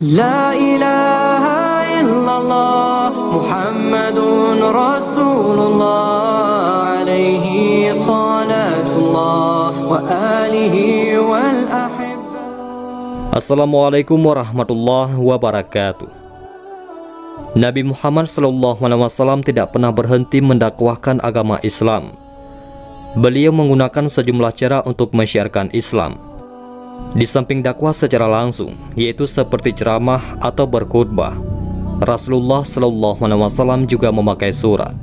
La ilaha illallah Muhammadun Rasulullah alaihi salatullah wa alihi wal ahibba. Assalamualaikum warahmatullahi wabarakatuh. Nabi Muhammad SAW tidak pernah berhenti mendakwahkan agama Islam. Beliau menggunakan sejumlah cara untuk menyiarkan Islam. Di samping dakwah secara langsung, yaitu seperti ceramah atau berkhutbah, Rasulullah SAW juga memakai surat.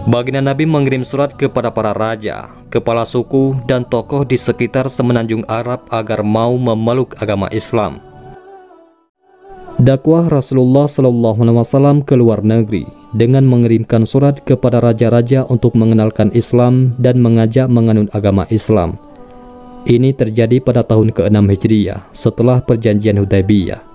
Baginda Nabi mengirim surat kepada para raja, kepala suku, dan tokoh di sekitar semenanjung Arab agar mau memeluk agama Islam. Dakwah Rasulullah SAW ke luar negeri dengan mengirimkan surat kepada raja-raja untuk mengenalkan Islam dan mengajak menganut agama Islam. Ini terjadi pada tahun ke-6 Hijriah setelah perjanjian Hudaybiyah.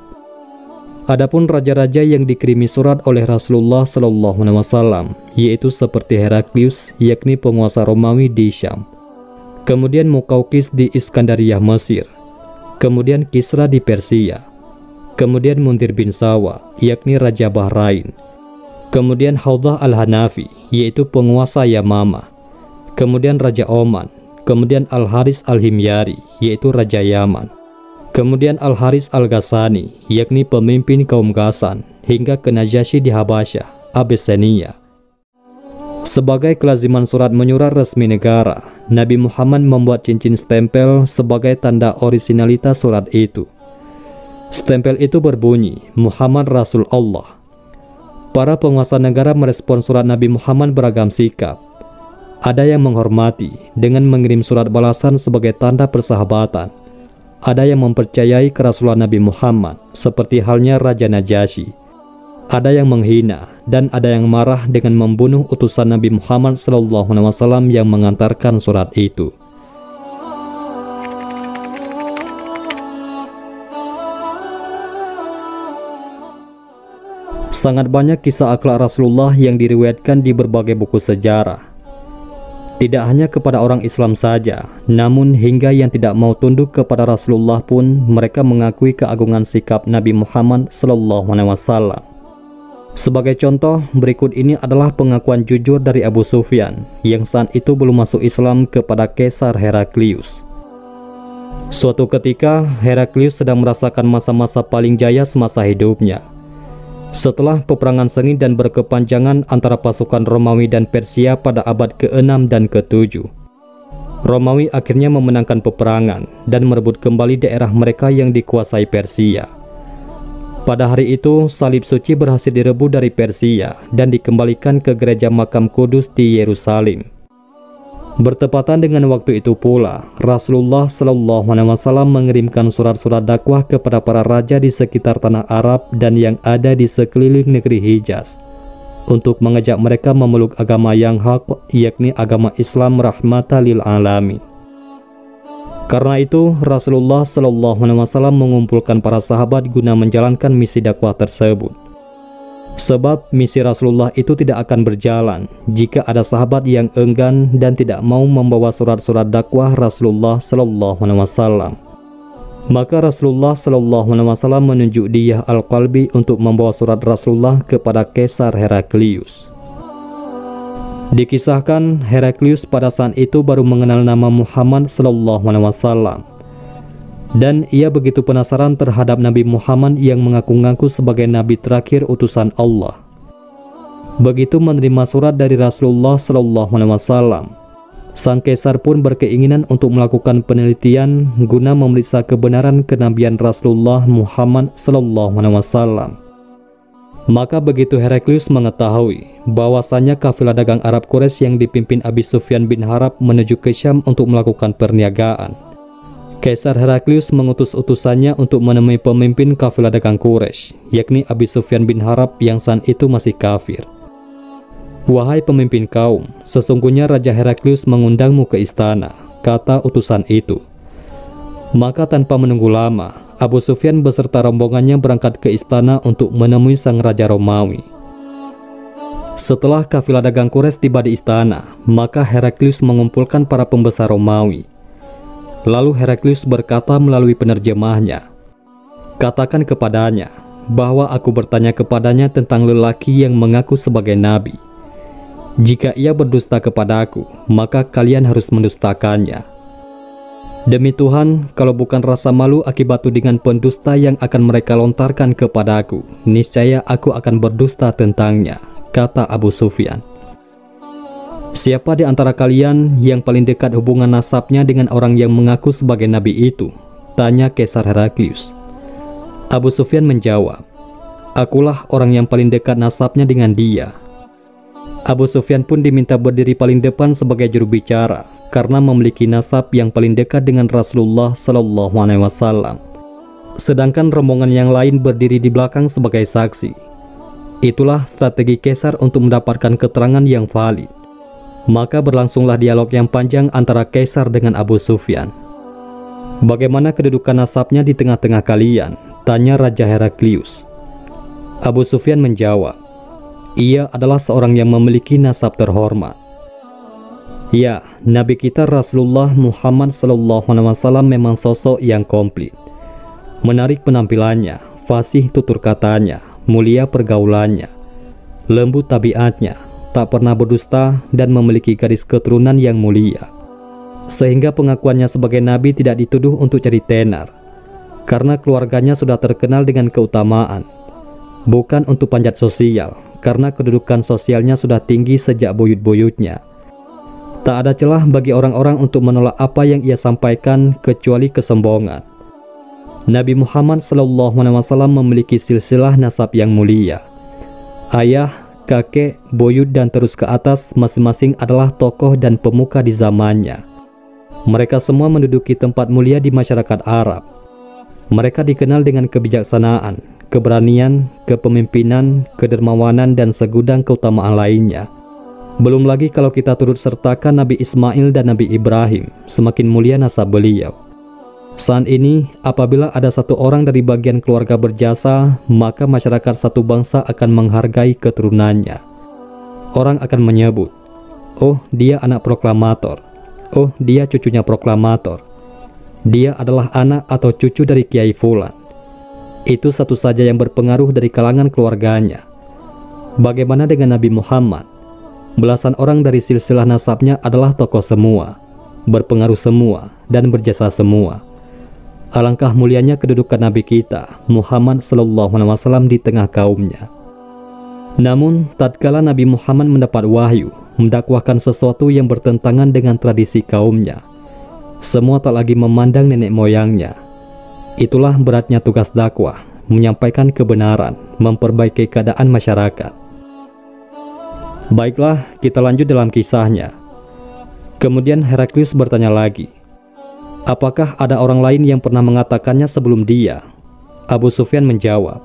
Adapun raja-raja yang dikirimi surat oleh Rasulullah SAW, yaitu seperti Heraklius, yakni penguasa Romawi di Syam, kemudian Muqawqis di Iskandariyah Mesir, kemudian Kisra di Persia, kemudian Mundir bin Sawa, yakni Raja Bahrain, kemudian Haudah al-Hanafi, yaitu penguasa Yamamah, kemudian Raja Oman, kemudian Al-Haris al-Himyari, yaitu Raja Yaman, kemudian Al-Haris al-Ghassani, yakni pemimpin kaum Ghassan, hingga ke Najasyi di Habasyah, Abyssinia. Sebagai kelaziman surat menyurat resmi negara, Nabi Muhammad membuat cincin stempel sebagai tanda orisinalitas surat itu. Stempel itu berbunyi, Muhammad Rasul Allah. Para penguasa negara merespon surat Nabi Muhammad beragam sikap. Ada yang menghormati dengan mengirim surat balasan sebagai tanda persahabatan. Ada yang mempercayai kerasulan Nabi Muhammad, seperti halnya Raja Najasyi. Ada yang menghina dan ada yang marah dengan membunuh utusan Nabi Muhammad SAW yang mengantarkan surat itu. Sangat banyak kisah akhlak Rasulullah yang diriwayatkan di berbagai buku sejarah. Tidak hanya kepada orang Islam saja, namun hingga yang tidak mau tunduk kepada Rasulullah pun mereka mengakui keagungan sikap Nabi Muhammad SAW. Sebagai contoh, berikut ini adalah pengakuan jujur dari Abu Sufyan yang saat itu belum masuk Islam kepada Kaisar Heraklius. Suatu ketika, Heraklius sedang merasakan masa-masa paling jaya semasa hidupnya. Setelah peperangan sengit dan berkepanjangan antara pasukan Romawi dan Persia pada abad ke-6 dan ke-7, Romawi akhirnya memenangkan peperangan dan merebut kembali daerah mereka yang dikuasai Persia. Pada hari itu, salib suci berhasil direbut dari Persia dan dikembalikan ke gereja makam Kudus di Yerusalem. Bertepatan dengan waktu itu pula, Rasulullah SAW mengirimkan surat-surat dakwah kepada para raja di sekitar tanah Arab dan yang ada di sekeliling negeri Hijaz untuk mengajak mereka memeluk agama yang hak, yakni agama Islam rahmatan lil alamin. Karena itu, Rasulullah SAW mengumpulkan para sahabat guna menjalankan misi dakwah tersebut. Sebab misi Rasulullah itu tidak akan berjalan jika ada sahabat yang enggan dan tidak mau membawa surat-surat dakwah Rasulullah SAW. Maka Rasulullah SAW menunjuk Diyah Al-Qalbi untuk membawa surat Rasulullah kepada Kaisar Heraklius. Dikisahkan Heraklius pada saat itu baru mengenal nama Muhammad SAW. Dan ia begitu penasaran terhadap Nabi Muhammad yang mengaku-ngaku sebagai Nabi terakhir utusan Allah. Begitu menerima surat dari Rasulullah SAW, sang kaisar pun berkeinginan untuk melakukan penelitian guna memeriksa kebenaran kenabian Rasulullah Muhammad SAW. Maka begitu Heraklius mengetahui bahwasanya kafilah dagang Arab Quraisy yang dipimpin Abi Sufyan bin Harb menuju ke Syam untuk melakukan perniagaan, Kaisar Heraklius mengutus utusannya untuk menemui pemimpin kafilah dagang Quraisy, yakni Abi Sufyan bin Harb yang saat itu masih kafir. "Wahai pemimpin kaum, sesungguhnya Raja Heraklius mengundangmu ke istana," kata utusan itu. Maka tanpa menunggu lama, Abu Sufyan beserta rombongannya berangkat ke istana untuk menemui sang Raja Romawi. Setelah kafilah dagang Quraisy tiba di istana, maka Heraklius mengumpulkan para pembesar Romawi. Lalu Heraklius berkata melalui penerjemahnya, Katakan kepadanya bahwa aku bertanya kepadanya tentang lelaki yang mengaku sebagai nabi. Jika ia berdusta kepada aku, maka kalian harus mendustakannya. Demi Tuhan, kalau bukan rasa malu akibat tudingan pendusta yang akan mereka lontarkan kepada aku, niscaya aku akan berdusta tentangnya, kata Abu Sufyan. Siapa di antara kalian yang paling dekat hubungan nasabnya dengan orang yang mengaku sebagai nabi itu? Tanya Kaisar Heraklius. Abu Sufyan menjawab, akulah orang yang paling dekat nasabnya dengan dia. Abu Sufyan pun diminta berdiri paling depan sebagai juru bicara karena memiliki nasab yang paling dekat dengan Rasulullah Shallallahu Alaihi Wasallam. Sedangkan rombongan yang lain berdiri di belakang sebagai saksi. Itulah strategi Kaisar untuk mendapatkan keterangan yang valid. Maka berlangsunglah dialog yang panjang antara Kaisar dengan Abu Sufyan. Bagaimana kedudukan nasabnya di tengah-tengah kalian? Tanya Raja Heraklius. Abu Sufyan menjawab, ia adalah seorang yang memiliki nasab terhormat. Ya, Nabi kita Rasulullah Muhammad SAW memang sosok yang komplit. Menarik penampilannya, fasih tutur katanya, mulia pergaulannya, lembut tabiatnya, tak pernah berdusta dan memiliki garis keturunan yang mulia. Sehingga pengakuannya sebagai nabi tidak dituduh untuk jadi tenar. Karena keluarganya sudah terkenal dengan keutamaan, bukan untuk panjat sosial, karena kedudukan sosialnya sudah tinggi sejak buyut-buyutnya. Tak ada celah bagi orang-orang untuk menolak apa yang ia sampaikan kecuali kesombongan. Nabi Muhammad SAW memiliki silsilah nasab yang mulia. Ayah, kakek, buyut dan terus ke atas masing-masing adalah tokoh dan pemuka di zamannya. Mereka semua menduduki tempat mulia di masyarakat Arab. Mereka dikenal dengan kebijaksanaan, keberanian, kepemimpinan, kedermawanan, dan segudang keutamaan lainnya. Belum lagi kalau kita turut sertakan Nabi Ismail dan Nabi Ibrahim, semakin mulia nasab beliau. Saat ini, apabila ada satu orang dari bagian keluarga berjasa, maka masyarakat satu bangsa akan menghargai keturunannya. Orang akan menyebut, oh dia anak proklamator, oh dia cucunya proklamator. Dia adalah anak atau cucu dari Kiai Fulan. Itu satu saja yang berpengaruh dari kalangan keluarganya. Bagaimana dengan Nabi Muhammad? Belasan orang dari silsilah nasabnya adalah tokoh semua, berpengaruh semua, dan berjasa semua. Alangkah mulianya kedudukan Nabi kita, Muhammad SAW di tengah kaumnya. Namun, tatkala Nabi Muhammad mendapat wahyu, mendakwahkan sesuatu yang bertentangan dengan tradisi kaumnya, semua tak lagi memandang nenek moyangnya. Itulah beratnya tugas dakwah, menyampaikan kebenaran, memperbaiki keadaan masyarakat. Baiklah, kita lanjut dalam kisahnya. Kemudian Heraklius bertanya lagi, apakah ada orang lain yang pernah mengatakannya sebelum dia? Abu Sufyan menjawab,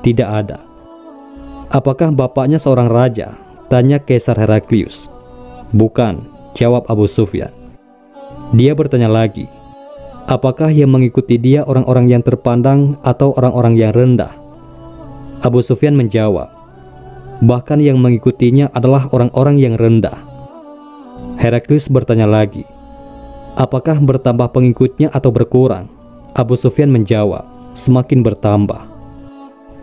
tidak ada. Apakah bapaknya seorang raja? Tanya Kaisar Heraklius. Bukan, jawab Abu Sufyan. Dia bertanya lagi, apakah yang mengikuti dia orang-orang yang terpandang atau orang-orang yang rendah? Abu Sufyan menjawab, bahkan yang mengikutinya adalah orang-orang yang rendah. Heraklius bertanya lagi, apakah bertambah pengikutnya atau berkurang? Abu Sufyan menjawab, semakin bertambah.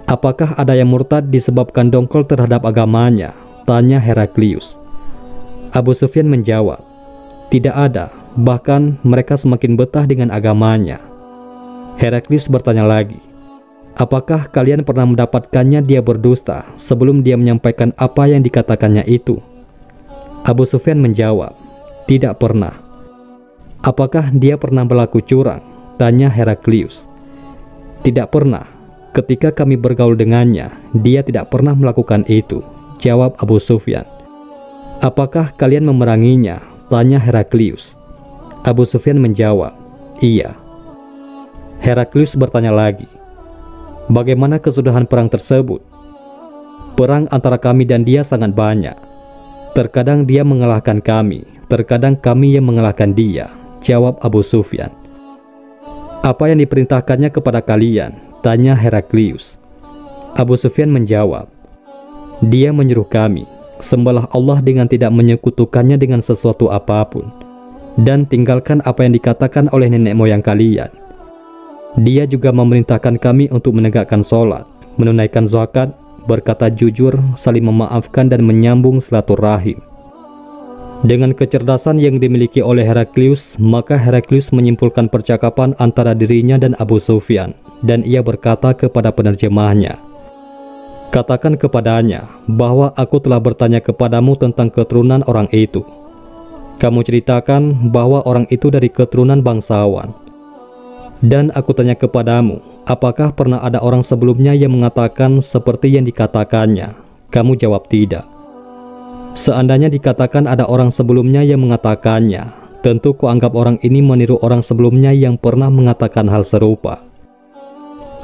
Apakah ada yang murtad disebabkan dongkol terhadap agamanya? Tanya Heraklius. Abu Sufyan menjawab, tidak ada. Bahkan mereka semakin betah dengan agamanya. Heraklius bertanya lagi, apakah kalian pernah mendapatkannya dia berdusta sebelum dia menyampaikan apa yang dikatakannya itu? Abu Sufyan menjawab, tidak pernah. Apakah dia pernah berlaku curang? Tanya Heraklius. Tidak pernah. Ketika kami bergaul dengannya, dia tidak pernah melakukan itu, jawab Abu Sufyan. Apakah kalian memeranginya? Tanya Heraklius. Abu Sufyan menjawab, iya. Heraklius bertanya lagi, bagaimana kesudahan perang tersebut? Perang antara kami dan dia sangat banyak. Terkadang dia mengalahkan kami, terkadang kami yang mengalahkan dia, jawab Abu Sufyan. Apa yang diperintahkannya kepada kalian? Tanya Heraklius. Abu Sufyan menjawab, dia menyuruh kami, sembahlah Allah dengan tidak menyekutukannya dengan sesuatu apapun, dan tinggalkan apa yang dikatakan oleh nenek moyang kalian. Dia juga memerintahkan kami untuk menegakkan sholat, menunaikan zakat, berkata jujur, saling memaafkan dan menyambung silaturahim. Dengan kecerdasan yang dimiliki oleh Heraklius, maka Heraklius menyimpulkan percakapan antara dirinya dan Abu Sufyan, dan ia berkata kepada penerjemahnya, "Katakan kepadanya bahwa aku telah bertanya kepadamu tentang keturunan orang itu. Kamu ceritakan bahwa orang itu dari keturunan bangsawan. Dan aku tanya kepadamu, apakah pernah ada orang sebelumnya yang mengatakan seperti yang dikatakannya? Kamu jawab tidak. Seandainya dikatakan ada orang sebelumnya yang mengatakannya, tentu kuanggap orang ini meniru orang sebelumnya yang pernah mengatakan hal serupa.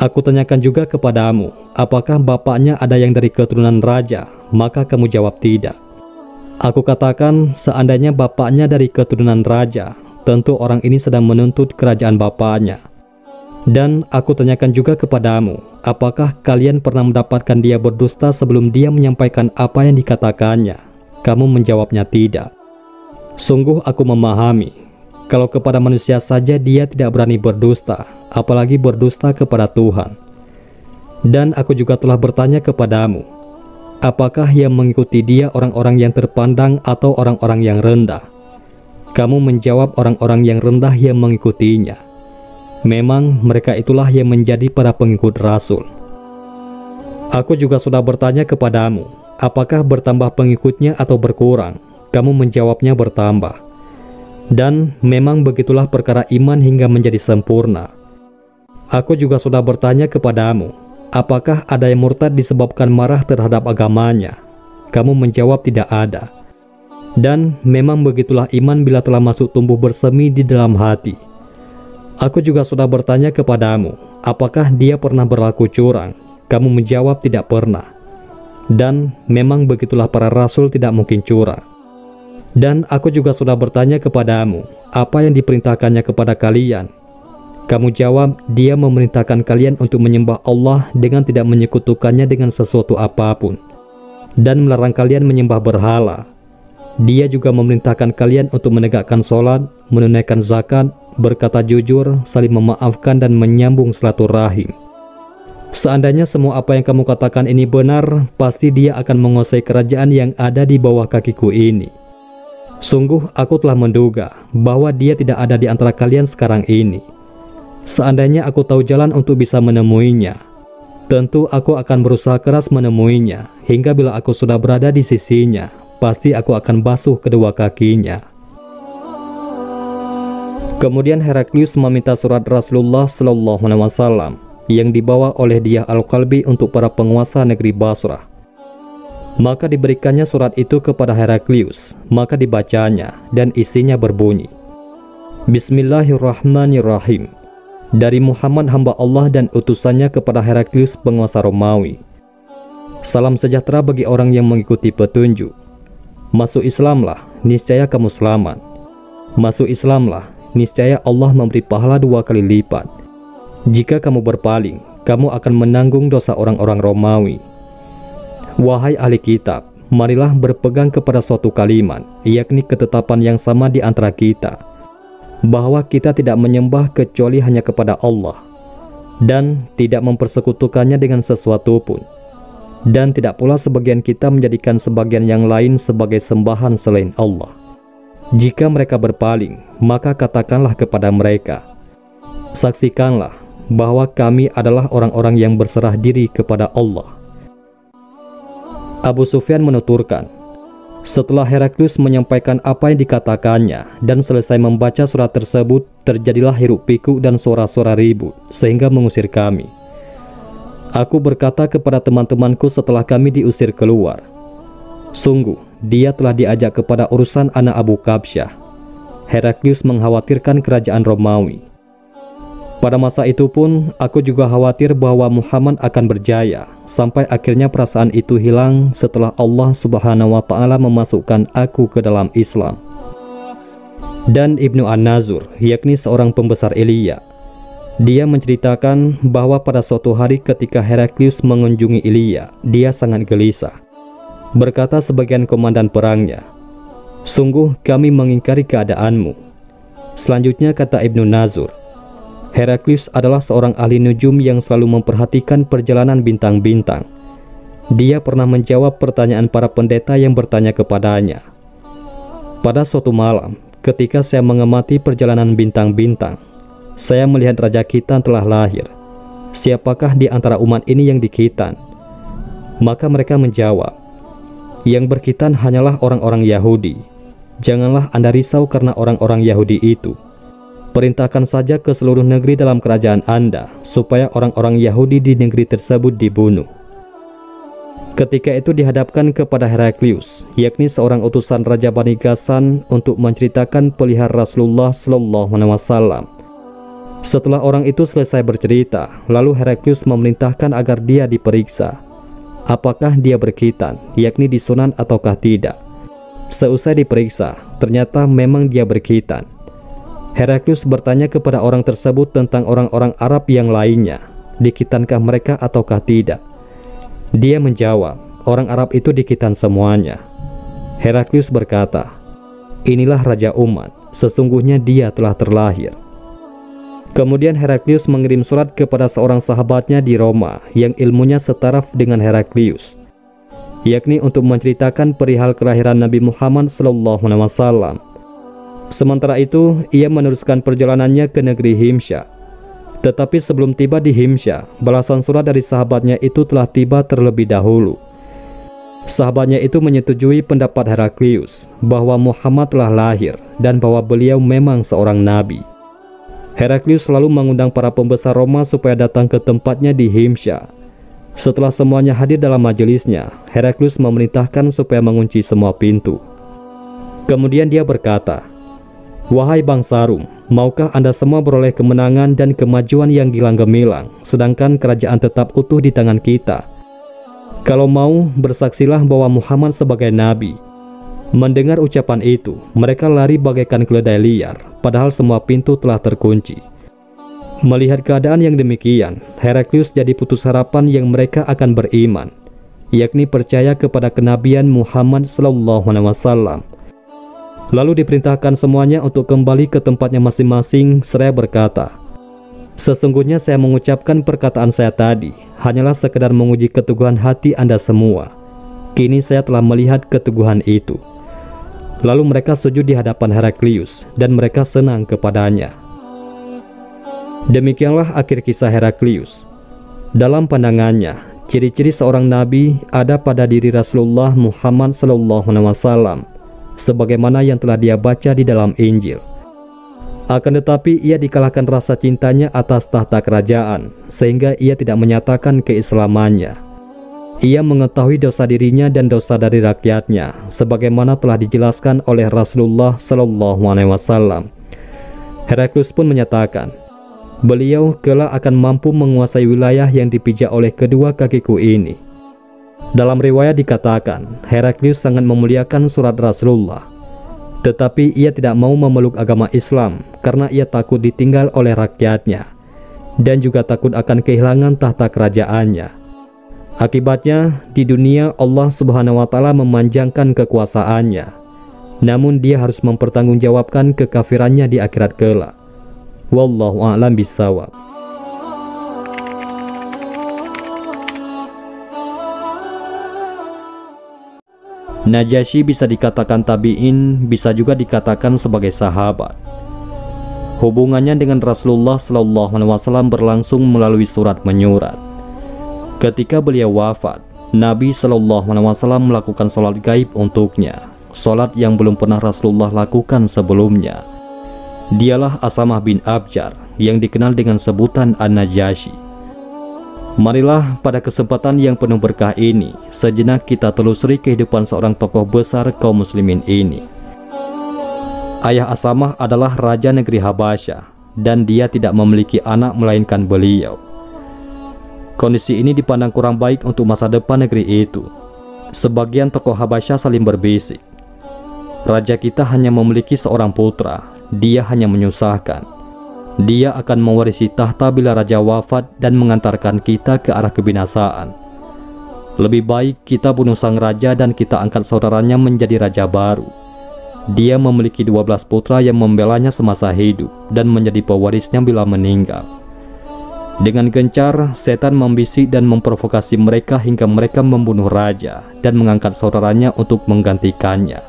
Aku tanyakan juga kepadamu, apakah bapaknya ada yang dari keturunan raja? Maka kamu jawab tidak. Aku katakan, seandainya bapaknya dari keturunan raja, tentu orang ini sedang menuntut kerajaan bapaknya. Dan aku tanyakan juga kepadamu, apakah kalian pernah mendapatkan dia berdusta sebelum dia menyampaikan apa yang dikatakannya? Kamu menjawabnya tidak. Sungguh aku memahami, kalau kepada manusia saja dia tidak berani berdusta, apalagi berdusta kepada Tuhan. Dan aku juga telah bertanya kepadamu, apakah yang mengikuti dia orang-orang yang terpandang atau orang-orang yang rendah? Kamu menjawab orang-orang yang rendah yang mengikutinya. Memang mereka itulah yang menjadi para pengikut Rasul. Aku juga sudah bertanya kepadamu, apakah bertambah pengikutnya atau berkurang? Kamu menjawabnya bertambah. Dan memang begitulah perkara iman hingga menjadi sempurna. Aku juga sudah bertanya kepadamu, apakah ada yang murtad disebabkan marah terhadap agamanya? Kamu menjawab tidak ada. Dan memang begitulah iman bila telah masuk tumbuh bersemi di dalam hati. Aku juga sudah bertanya kepadamu, apakah dia pernah berlaku curang? Kamu menjawab tidak pernah. Dan memang begitulah para rasul tidak mungkin curang. Dan aku juga sudah bertanya kepadamu, apa yang diperintahkannya kepada kalian? Kamu jawab, dia memerintahkan kalian untuk menyembah Allah dengan tidak menyekutukannya dengan sesuatu apapun, dan melarang kalian menyembah berhala. Dia juga memerintahkan kalian untuk menegakkan sholat, menunaikan zakat, berkata jujur, saling memaafkan dan menyambung silaturahim. Seandainya semua apa yang kamu katakan ini benar, pasti dia akan menguasai kerajaan yang ada di bawah kakiku ini. Sungguh aku telah menduga bahwa dia tidak ada di antara kalian sekarang ini. Seandainya aku tahu jalan untuk bisa menemuinya, tentu aku akan berusaha keras menemuinya, hingga bila aku sudah berada di sisinya, pasti aku akan basuh kedua kakinya. Kemudian Heraklius meminta surat Rasulullah SAW yang dibawa oleh Diyah Al-Qalbi untuk para penguasa negeri Basrah. Maka diberikannya surat itu kepada Heraklius, maka dibacanya, dan isinya berbunyi, Bismillahirrahmanirrahim. Dari Muhammad hamba Allah dan utusannya kepada Heraklius penguasa Romawi. Salam sejahtera bagi orang yang mengikuti petunjuk. Masuk Islamlah, niscaya kamu selamat. Masuk Islamlah, niscaya Allah memberi pahala 2 kali lipat. Jika kamu berpaling, kamu akan menanggung dosa orang-orang Romawi. Wahai ahli kitab, marilah berpegang kepada suatu kalimat, yakni ketetapan yang sama di antara kita, bahwa kita tidak menyembah kecuali hanya kepada Allah, dan tidak mempersekutukannya dengan sesuatu pun, dan tidak pula sebagian kita menjadikan sebagian yang lain sebagai sembahan selain Allah. Jika mereka berpaling, maka katakanlah kepada mereka, saksikanlah bahwa kami adalah orang-orang yang berserah diri kepada Allah. Abu Sufyan menuturkan, setelah Heraklius menyampaikan apa yang dikatakannya dan selesai membaca surat tersebut, terjadilah hiruk-pikuk dan suara-suara ribut sehingga mengusir kami. Aku berkata kepada teman-temanku setelah kami diusir keluar, sungguh dia telah diajak kepada urusan anak Abu Kabsyah. Heraklius mengkhawatirkan kerajaan Romawi. Pada masa itu pun aku juga khawatir bahwa Muhammad akan berjaya, sampai akhirnya perasaan itu hilang setelah Allah Subhanahu wa Ta'ala memasukkan aku ke dalam Islam. Dan Ibnu An-Nazur, yakni seorang pembesar Ilya, dia menceritakan bahwa pada suatu hari ketika Heraklius mengunjungi Ilya, dia sangat gelisah. Berkata sebagian komandan perangnya, sungguh kami mengingkari keadaanmu. Selanjutnya kata Ibnu Nazur, Heraklius adalah seorang ahli nujum yang selalu memperhatikan perjalanan bintang-bintang. Dia pernah menjawab pertanyaan para pendeta yang bertanya kepadanya. Pada suatu malam, ketika saya mengamati perjalanan bintang-bintang, saya melihat Raja Khitan telah lahir. Siapakah di antara umat ini yang dikhitan? Maka mereka menjawab, yang berkhitan hanyalah orang-orang Yahudi. Janganlah Anda risau karena orang-orang Yahudi itu. Perintahkan saja ke seluruh negeri dalam kerajaan Anda, supaya orang-orang Yahudi di negeri tersebut dibunuh. Ketika itu dihadapkan kepada Heraklius, yakni seorang utusan Raja Bani Ghassan, untuk menceritakan pelihara Rasulullah SAW. Setelah orang itu selesai bercerita, lalu Heraklius memerintahkan agar dia diperiksa. Apakah dia berkhitan, yakni disunat ataukah tidak? Seusai diperiksa, ternyata memang dia berkhitan. Heraklius bertanya kepada orang tersebut tentang orang-orang Arab yang lainnya, dikhitankah mereka ataukah tidak? Dia menjawab, orang Arab itu dikhitan semuanya. Heraklius berkata, inilah Raja umat, sesungguhnya dia telah terlahir. Kemudian Heraklius mengirim surat kepada seorang sahabatnya di Roma yang ilmunya setaraf dengan Heraklius, yakni untuk menceritakan perihal kelahiran Nabi Muhammad SAW. Sementara itu, ia meneruskan perjalanannya ke negeri Himsyah. Tetapi sebelum tiba di Himsyah, balasan surat dari sahabatnya itu telah tiba terlebih dahulu. Sahabatnya itu menyetujui pendapat Heraklius bahwa Muhammad telah lahir dan bahwa beliau memang seorang nabi. Heraklius selalu mengundang para pembesar Roma supaya datang ke tempatnya di Himsyah. Setelah semuanya hadir dalam majelisnya, Heraklius memerintahkan supaya mengunci semua pintu. Kemudian dia berkata, wahai bangsa Rum, maukah Anda semua beroleh kemenangan dan kemajuan yang gilang gemilang, sedangkan kerajaan tetap utuh di tangan kita? Kalau mau, bersaksilah bahwa Muhammad sebagai nabi. Mendengar ucapan itu, mereka lari bagaikan keledai liar, padahal semua pintu telah terkunci. Melihat keadaan yang demikian, Heraklius jadi putus harapan yang mereka akan beriman, yakni percaya kepada kenabian Muhammad SAW. Lalu diperintahkan semuanya untuk kembali ke tempatnya masing-masing seraya berkata, sesungguhnya saya mengucapkan perkataan saya tadi hanyalah sekedar menguji keteguhan hati Anda semua. Kini saya telah melihat keteguhan itu. Lalu mereka sujud di hadapan Heraklius dan mereka senang kepadanya. Demikianlah akhir kisah Heraklius. Dalam pandangannya, ciri-ciri seorang nabi ada pada diri Rasulullah Muhammad SAW, sebagaimana yang telah dia baca di dalam Injil. Akan tetapi ia dikalahkan rasa cintanya atas tahta kerajaan, sehingga ia tidak menyatakan keislamannya. Ia mengetahui dosa dirinya dan dosa dari rakyatnya, sebagaimana telah dijelaskan oleh Rasulullah SAW. Heraklius pun menyatakan, beliau kelak akan mampu menguasai wilayah yang dipijak oleh kedua kakiku ini. Dalam riwayat dikatakan, Heraklius sangat memuliakan surat Rasulullah, tetapi ia tidak mau memeluk agama Islam karena ia takut ditinggal oleh rakyatnya dan juga takut akan kehilangan tahta kerajaannya. Akibatnya, di dunia Allah Subhanahu wa Ta'ala memanjangkan kekuasaannya, namun dia harus mempertanggungjawabkan kekafirannya di akhirat kelak. Wallahu a'lam bishawab. Najasyi bisa dikatakan tabi'in, bisa juga dikatakan sebagai sahabat. Hubungannya dengan Rasulullah SAW berlangsung melalui surat menyurat. Ketika beliau wafat, Nabi SAW melakukan sholat gaib untuknya, sholat yang belum pernah Rasulullah lakukan sebelumnya. Dialah Asamah bin Abjar yang dikenal dengan sebutan An-Najasyi. Marilah pada kesempatan yang penuh berkah ini, sejenak kita telusuri kehidupan seorang tokoh besar kaum muslimin ini. Ayah Asamah adalah Raja Negeri Habasyah, dan dia tidak memiliki anak melainkan beliau. Kondisi ini dipandang kurang baik untuk masa depan negeri itu. Sebagian tokoh Habasyah saling berbisik, raja kita hanya memiliki seorang putra, dia hanya menyusahkan. Dia akan mewarisi tahta bila raja wafat dan mengantarkan kita ke arah kebinasaan. Lebih baik kita bunuh sang raja dan kita angkat saudaranya menjadi raja baru. Dia memiliki 12 putra yang membelanya semasa hidup dan menjadi pewarisnya bila meninggal. Dengan gencar, setan membisik dan memprovokasi mereka hingga mereka membunuh raja dan mengangkat saudaranya untuk menggantikannya.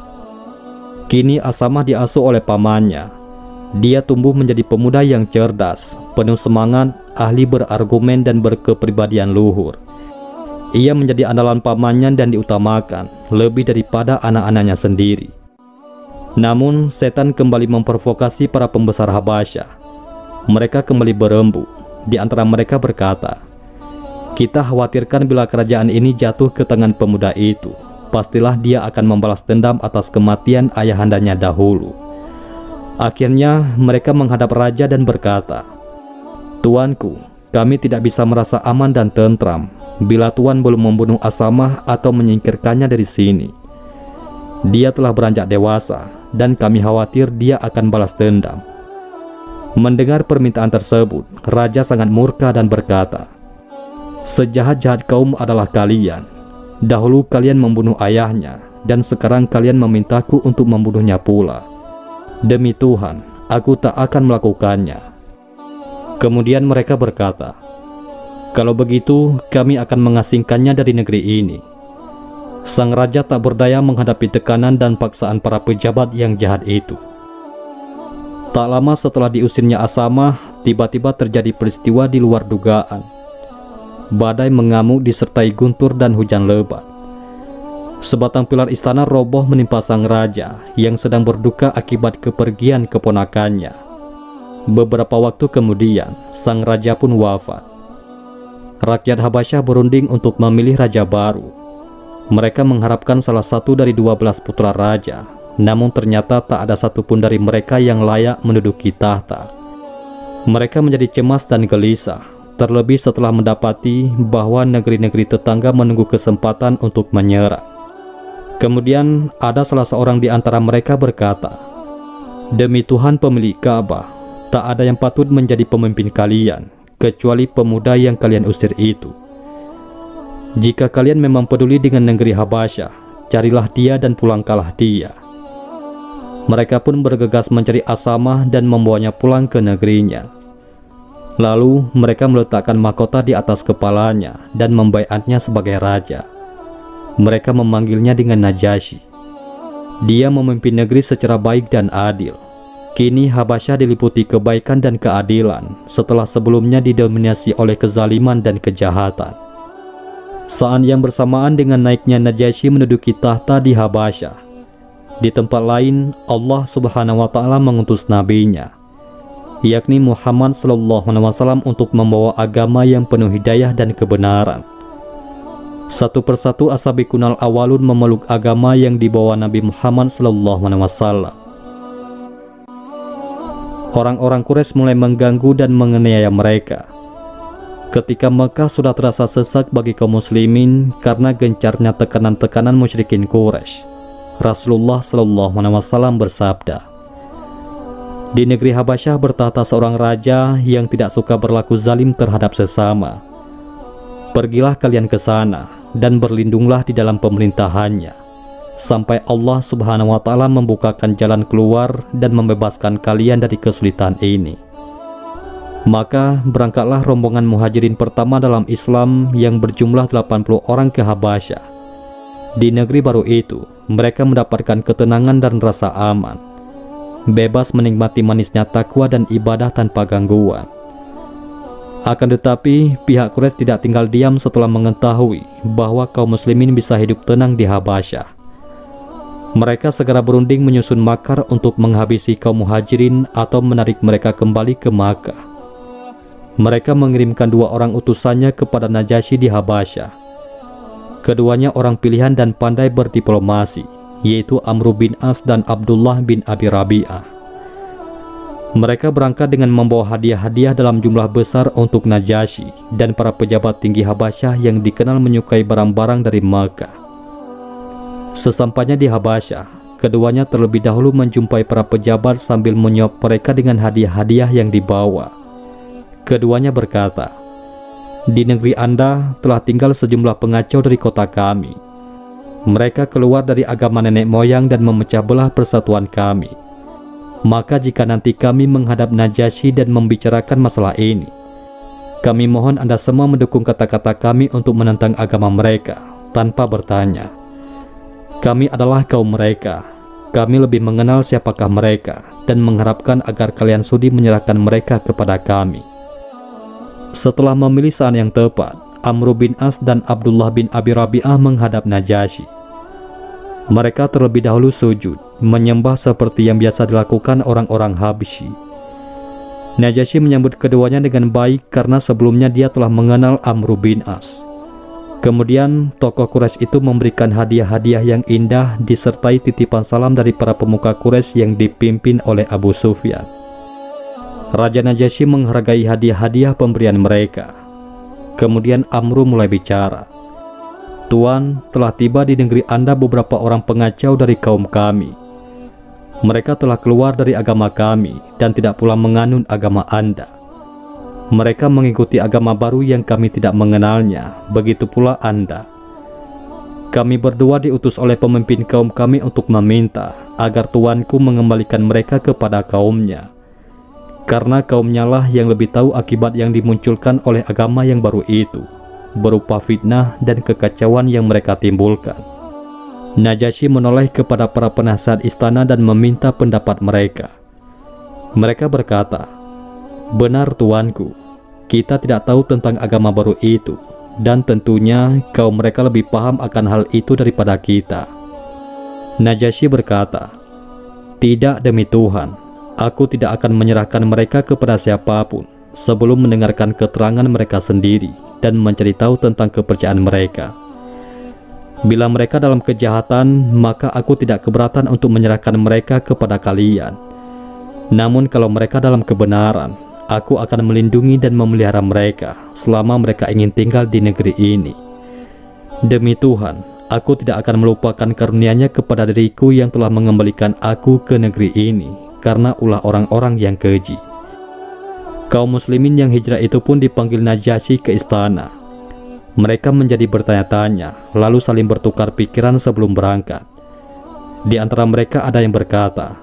Kini Asamah diasuh oleh pamannya. Dia tumbuh menjadi pemuda yang cerdas, penuh semangat, ahli berargumen dan berkepribadian luhur. Ia menjadi andalan pamannya dan diutamakan lebih daripada anak-anaknya sendiri. Namun, setan kembali memprovokasi para pembesar Habasyah. Mereka kembali berembuk. Di antara mereka berkata, "Kita khawatirkan bila kerajaan ini jatuh ke tangan pemuda itu, pastilah dia akan membalas dendam atas kematian ayahandanya dahulu." Akhirnya mereka menghadap raja dan berkata, "Tuanku, kami tidak bisa merasa aman dan tentram bila tuan belum membunuh Asamah atau menyingkirkannya dari sini. Dia telah beranjak dewasa dan kami khawatir dia akan balas dendam." Mendengar permintaan tersebut, raja sangat murka dan berkata, "Sejahat-jahat kaum adalah kalian. Dahulu kalian membunuh ayahnya, dan sekarang kalian memintaku untuk membunuhnya pula. Demi Tuhan, aku tak akan melakukannya." Kemudian mereka berkata, "Kalau begitu, kami akan mengasingkannya dari negeri ini." Sang raja tak berdaya menghadapi tekanan dan paksaan para pejabat yang jahat itu. Tak lama setelah diusirnya Asamah, tiba-tiba terjadi peristiwa di luar dugaan. Badai mengamuk disertai guntur dan hujan lebat. Sebatang pilar istana roboh menimpa sang raja yang sedang berduka akibat kepergian keponakannya. Beberapa waktu kemudian, sang raja pun wafat. Rakyat Habasyah berunding untuk memilih raja baru. Mereka mengharapkan salah satu dari 12 putra raja. Namun ternyata tak ada satupun dari mereka yang layak menduduki tahta. Mereka menjadi cemas dan gelisah, terlebih setelah mendapati bahwa negeri-negeri tetangga menunggu kesempatan untuk menyerang. Kemudian ada salah seorang di antara mereka berkata, "Demi Tuhan pemilik Ka'bah, tak ada yang patut menjadi pemimpin kalian, kecuali pemuda yang kalian usir itu. Jika kalian memang peduli dengan negeri Habasyah, carilah dia dan pulangkanlah dia." Mereka pun bergegas mencari Asamah dan membawanya pulang ke negerinya. Lalu mereka meletakkan mahkota di atas kepalanya dan membaiatnya sebagai raja. Mereka memanggilnya dengan Najasyi. Dia memimpin negeri secara baik dan adil. Kini Habasyah diliputi kebaikan dan keadilan setelah sebelumnya didominasi oleh kezaliman dan kejahatan. Saat yang bersamaan dengan naiknya Najasyi menduduki tahta di Habasyah, di tempat lain Allah Subhanahu wa Ta'ala mengutus nabinya, yakni Muhammad SAW, untuk membawa agama yang penuh hidayah dan kebenaran. Satu persatu as-sabiqunal awalun memeluk agama yang dibawa Nabi Muhammad SAW. Orang-orang Quraisy mulai mengganggu dan menganiaya mereka. Ketika Mekah sudah terasa sesak bagi kaum muslimin karena gencarnya tekanan-tekanan musyrikin Quraisy, Rasulullah SAW bersabda, "Di negeri Habasyah bertahta seorang raja yang tidak suka berlaku zalim terhadap sesama. Pergilah kalian ke sana dan berlindunglah di dalam pemerintahannya, sampai Allah Subhanahu wa Ta'ala membukakan jalan keluar dan membebaskan kalian dari kesulitan ini." Maka berangkatlah rombongan muhajirin pertama dalam Islam yang berjumlah 80 orang ke Habasyah. Di negeri baru itu, mereka mendapatkan ketenangan dan rasa aman, bebas menikmati manisnya takwa dan ibadah tanpa gangguan. Akan tetapi, pihak Quraisy tidak tinggal diam setelah mengetahui bahwa kaum muslimin bisa hidup tenang di Habasyah. Mereka segera berunding menyusun makar untuk menghabisi kaum muhajirin atau menarik mereka kembali ke Makkah. Mereka mengirimkan 2 orang utusannya kepada Najasyi di Habasyah. Keduanya orang pilihan dan pandai berdiplomasi, yaitu Amr bin As dan Abdullah bin Abi Rabi'ah. Mereka berangkat dengan membawa hadiah-hadiah dalam jumlah besar untuk Najasyi dan para pejabat tinggi Habasyah yang dikenal menyukai barang-barang dari Makkah. Sesampainya di Habasyah, keduanya terlebih dahulu menjumpai para pejabat sambil menyuap mereka dengan hadiah-hadiah yang dibawa. Keduanya berkata, "Di negeri Anda telah tinggal sejumlah pengacau dari kota kami. mereka keluar dari agama nenek moyang dan memecah belah persatuan kami. Maka jika nanti kami menghadap Najasyi dan membicarakan masalah ini, kami mohon Anda semua mendukung kata-kata kami untuk menentang agama mereka tanpa bertanya. Kami adalah kaum mereka. Kami lebih mengenal siapakah mereka dan mengharapkan agar kalian sudi menyerahkan mereka kepada kami. Setelah memilih saat yang tepat, Amr bin As dan Abdullah bin Abi Rabi'ah menghadap Najasyi. Mereka terlebih dahulu sujud, menyembah seperti yang biasa dilakukan orang-orang Habsyi. Najasyi menyambut keduanya dengan baik karena sebelumnya dia telah mengenal Amr bin As. Kemudian tokoh Quraisy itu memberikan hadiah-hadiah yang indah disertai titipan salam dari para pemuka Quraisy yang dipimpin oleh Abu Sufyan. Raja Najasyi menghargai hadiah-hadiah pemberian mereka. Kemudian Amr mulai bicara. Tuan, telah tiba di negeri Anda beberapa orang pengacau dari kaum kami. Mereka telah keluar dari agama kami dan tidak pula menganut agama Anda. Mereka mengikuti agama baru yang kami tidak mengenalnya, begitu pula Anda. Kami berdua diutus oleh pemimpin kaum kami untuk meminta agar tuanku mengembalikan mereka kepada kaumnya. Karena kaumnya lah yang lebih tahu akibat yang dimunculkan oleh agama yang baru itu, berupa fitnah dan kekacauan yang mereka timbulkan. Najasyi menoleh kepada para penasihat istana dan meminta pendapat mereka. Mereka berkata, "Benar tuanku, kita tidak tahu tentang agama baru itu, dan tentunya kaum mereka lebih paham akan hal itu daripada kita." Najasyi berkata, "Tidak demi Tuhan, aku tidak akan menyerahkan mereka kepada siapapun sebelum mendengarkan keterangan mereka sendiri dan mencari tahu tentang kepercayaan mereka. Bila mereka dalam kejahatan, maka aku tidak keberatan untuk menyerahkan mereka kepada kalian. Namun kalau mereka dalam kebenaran, aku akan melindungi dan memelihara mereka selama mereka ingin tinggal di negeri ini. Demi Tuhan, aku tidak akan melupakan karunia-Nya kepada diriku yang telah mengembalikan aku ke negeri ini karena ulah orang-orang yang keji." Kaum muslimin yang hijrah itu pun dipanggil Najasyi ke istana. Mereka menjadi bertanya-tanya, lalu saling bertukar pikiran sebelum berangkat. Di antara mereka ada yang berkata,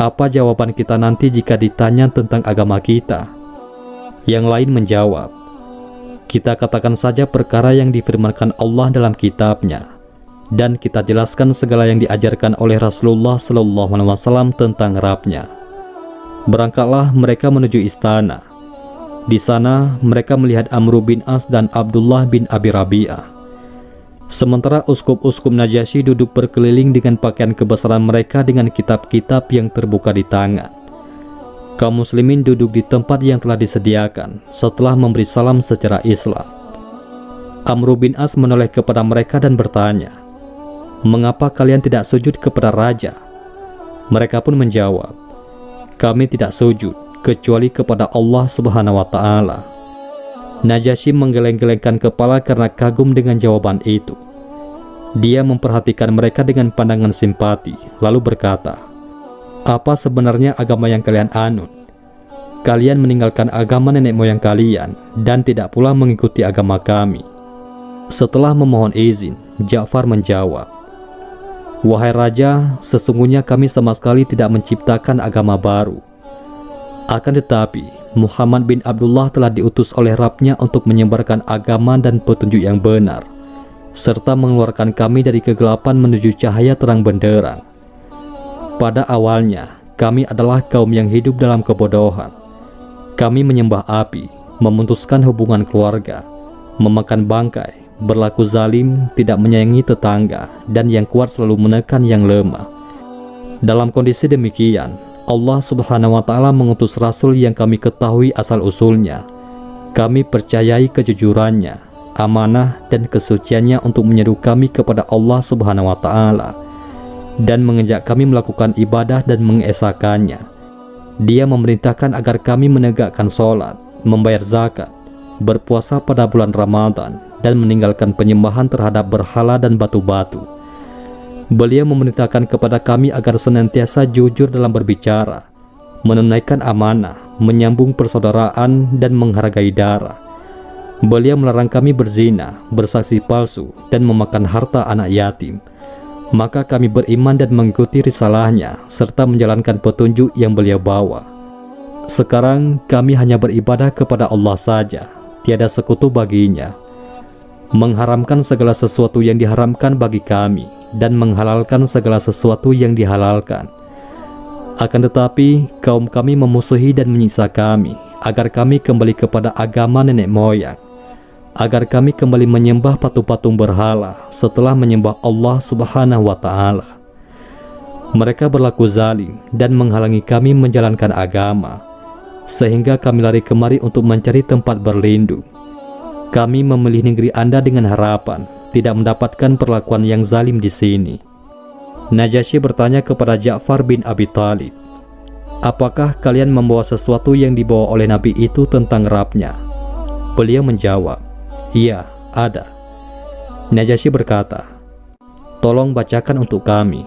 "Apa jawaban kita nanti jika ditanya tentang agama kita?" Yang lain menjawab, "Kita katakan saja perkara yang difirmankan Allah dalam kitabnya, dan kita jelaskan segala yang diajarkan oleh Rasulullah SAW tentang Rabb-Nya." Berangkatlah mereka menuju istana. Di sana mereka melihat Amr bin As dan Abdullah bin Abi Rabi'ah. Sementara uskup-uskup Najasyi duduk berkeliling dengan pakaian kebesaran mereka dengan kitab-kitab yang terbuka di tangan. Kaum muslimin duduk di tempat yang telah disediakan setelah memberi salam secara Islam. Amr bin As menoleh kepada mereka dan bertanya, "Mengapa kalian tidak sujud kepada raja?" Mereka pun menjawab, "Kami tidak sujud kecuali kepada Allah Subhanahu wa Ta'ala." Najasyi menggeleng-gelengkan kepala karena kagum dengan jawaban itu. Dia memperhatikan mereka dengan pandangan simpati, lalu berkata, "Apa sebenarnya agama yang kalian anut? Kalian meninggalkan agama nenek moyang kalian dan tidak pula mengikuti agama kami." Setelah memohon izin, Ja'far menjawab, "Wahai raja, sesungguhnya kami sama sekali tidak menciptakan agama baru. Akan tetapi, Muhammad bin Abdullah telah diutus oleh Rabb-Nya untuk menyebarkan agama dan petunjuk yang benar, serta mengeluarkan kami dari kegelapan menuju cahaya terang benderang. Pada awalnya, kami adalah kaum yang hidup dalam kebodohan. Kami menyembah api, memutuskan hubungan keluarga, memakan bangkai, berlaku zalim, tidak menyayangi tetangga, dan yang kuat selalu menekan yang lemah. Dalam kondisi demikian, Allah Subhanahu wa Ta'ala mengutus Rasul yang kami ketahui asal-usulnya. Kami percayai kejujurannya, amanah, dan kesuciannya untuk menyeru kami kepada Allah Subhanahu wa Ta'ala dan mengajak kami melakukan ibadah dan mengesakannya. Dia memerintahkan agar kami menegakkan sholat, membayar zakat, berpuasa pada bulan Ramadan, dan meninggalkan penyembahan terhadap berhala dan batu-batu. Beliau memerintahkan kepada kami agar senantiasa jujur dalam berbicara, menunaikan amanah, menyambung persaudaraan, dan menghargai darah. Beliau melarang kami berzina, bersaksi palsu, dan memakan harta anak yatim. Maka kami beriman dan mengikuti risalahnya, serta menjalankan petunjuk yang beliau bawa. Sekarang kami hanya beribadah kepada Allah saja, tiada sekutu baginya, mengharamkan segala sesuatu yang diharamkan bagi kami, dan menghalalkan segala sesuatu yang dihalalkan. Akan tetapi, kaum kami memusuhi dan menyiksa kami, agar kami kembali kepada agama nenek moyang, agar kami kembali menyembah patung-patung berhala setelah menyembah Allah Subhanahu wa Ta'ala. Mereka berlaku zalim dan menghalangi kami menjalankan agama, sehingga kami lari kemari untuk mencari tempat berlindung. Kami memilih negeri Anda dengan harapan tidak mendapatkan perlakuan yang zalim di sini. Najasyi bertanya kepada Ja'far bin Abi Thalib, apakah kalian membawa sesuatu yang dibawa oleh Nabi itu tentang Rabb-Nya? Beliau menjawab, iya, ada. Najasyi berkata, tolong bacakan untuk kami.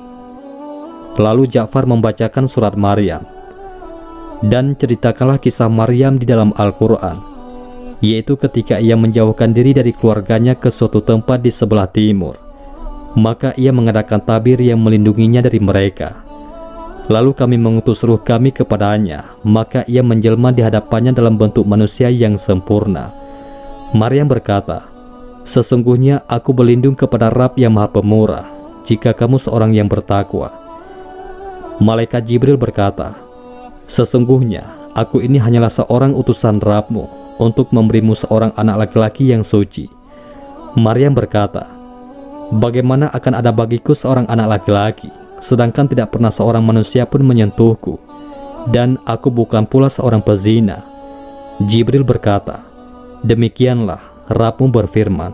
Lalu Ja'far membacakan surat Maryam. Dan ceritakanlah kisah Maryam di dalam Al-Quran, yaitu ketika ia menjauhkan diri dari keluarganya ke suatu tempat di sebelah timur. Maka ia mengadakan tabir yang melindunginya dari mereka. Lalu kami mengutus ruh kami kepadanya, maka ia menjelma di hadapannya dalam bentuk manusia yang sempurna. Maryam berkata, sesungguhnya aku berlindung kepada Rabb yang Maha Pemurah, jika kamu seorang yang bertakwa. Malaikat Jibril berkata, sesungguhnya aku ini hanyalah seorang utusan Rabb-Mu untuk memberimu seorang anak laki-laki yang suci. Maryam berkata, bagaimana akan ada bagiku seorang anak laki-laki, sedangkan tidak pernah seorang manusia pun menyentuhku, dan aku bukan pula seorang pezina. Jibril berkata, demikianlah Rabb-Mu berfirman,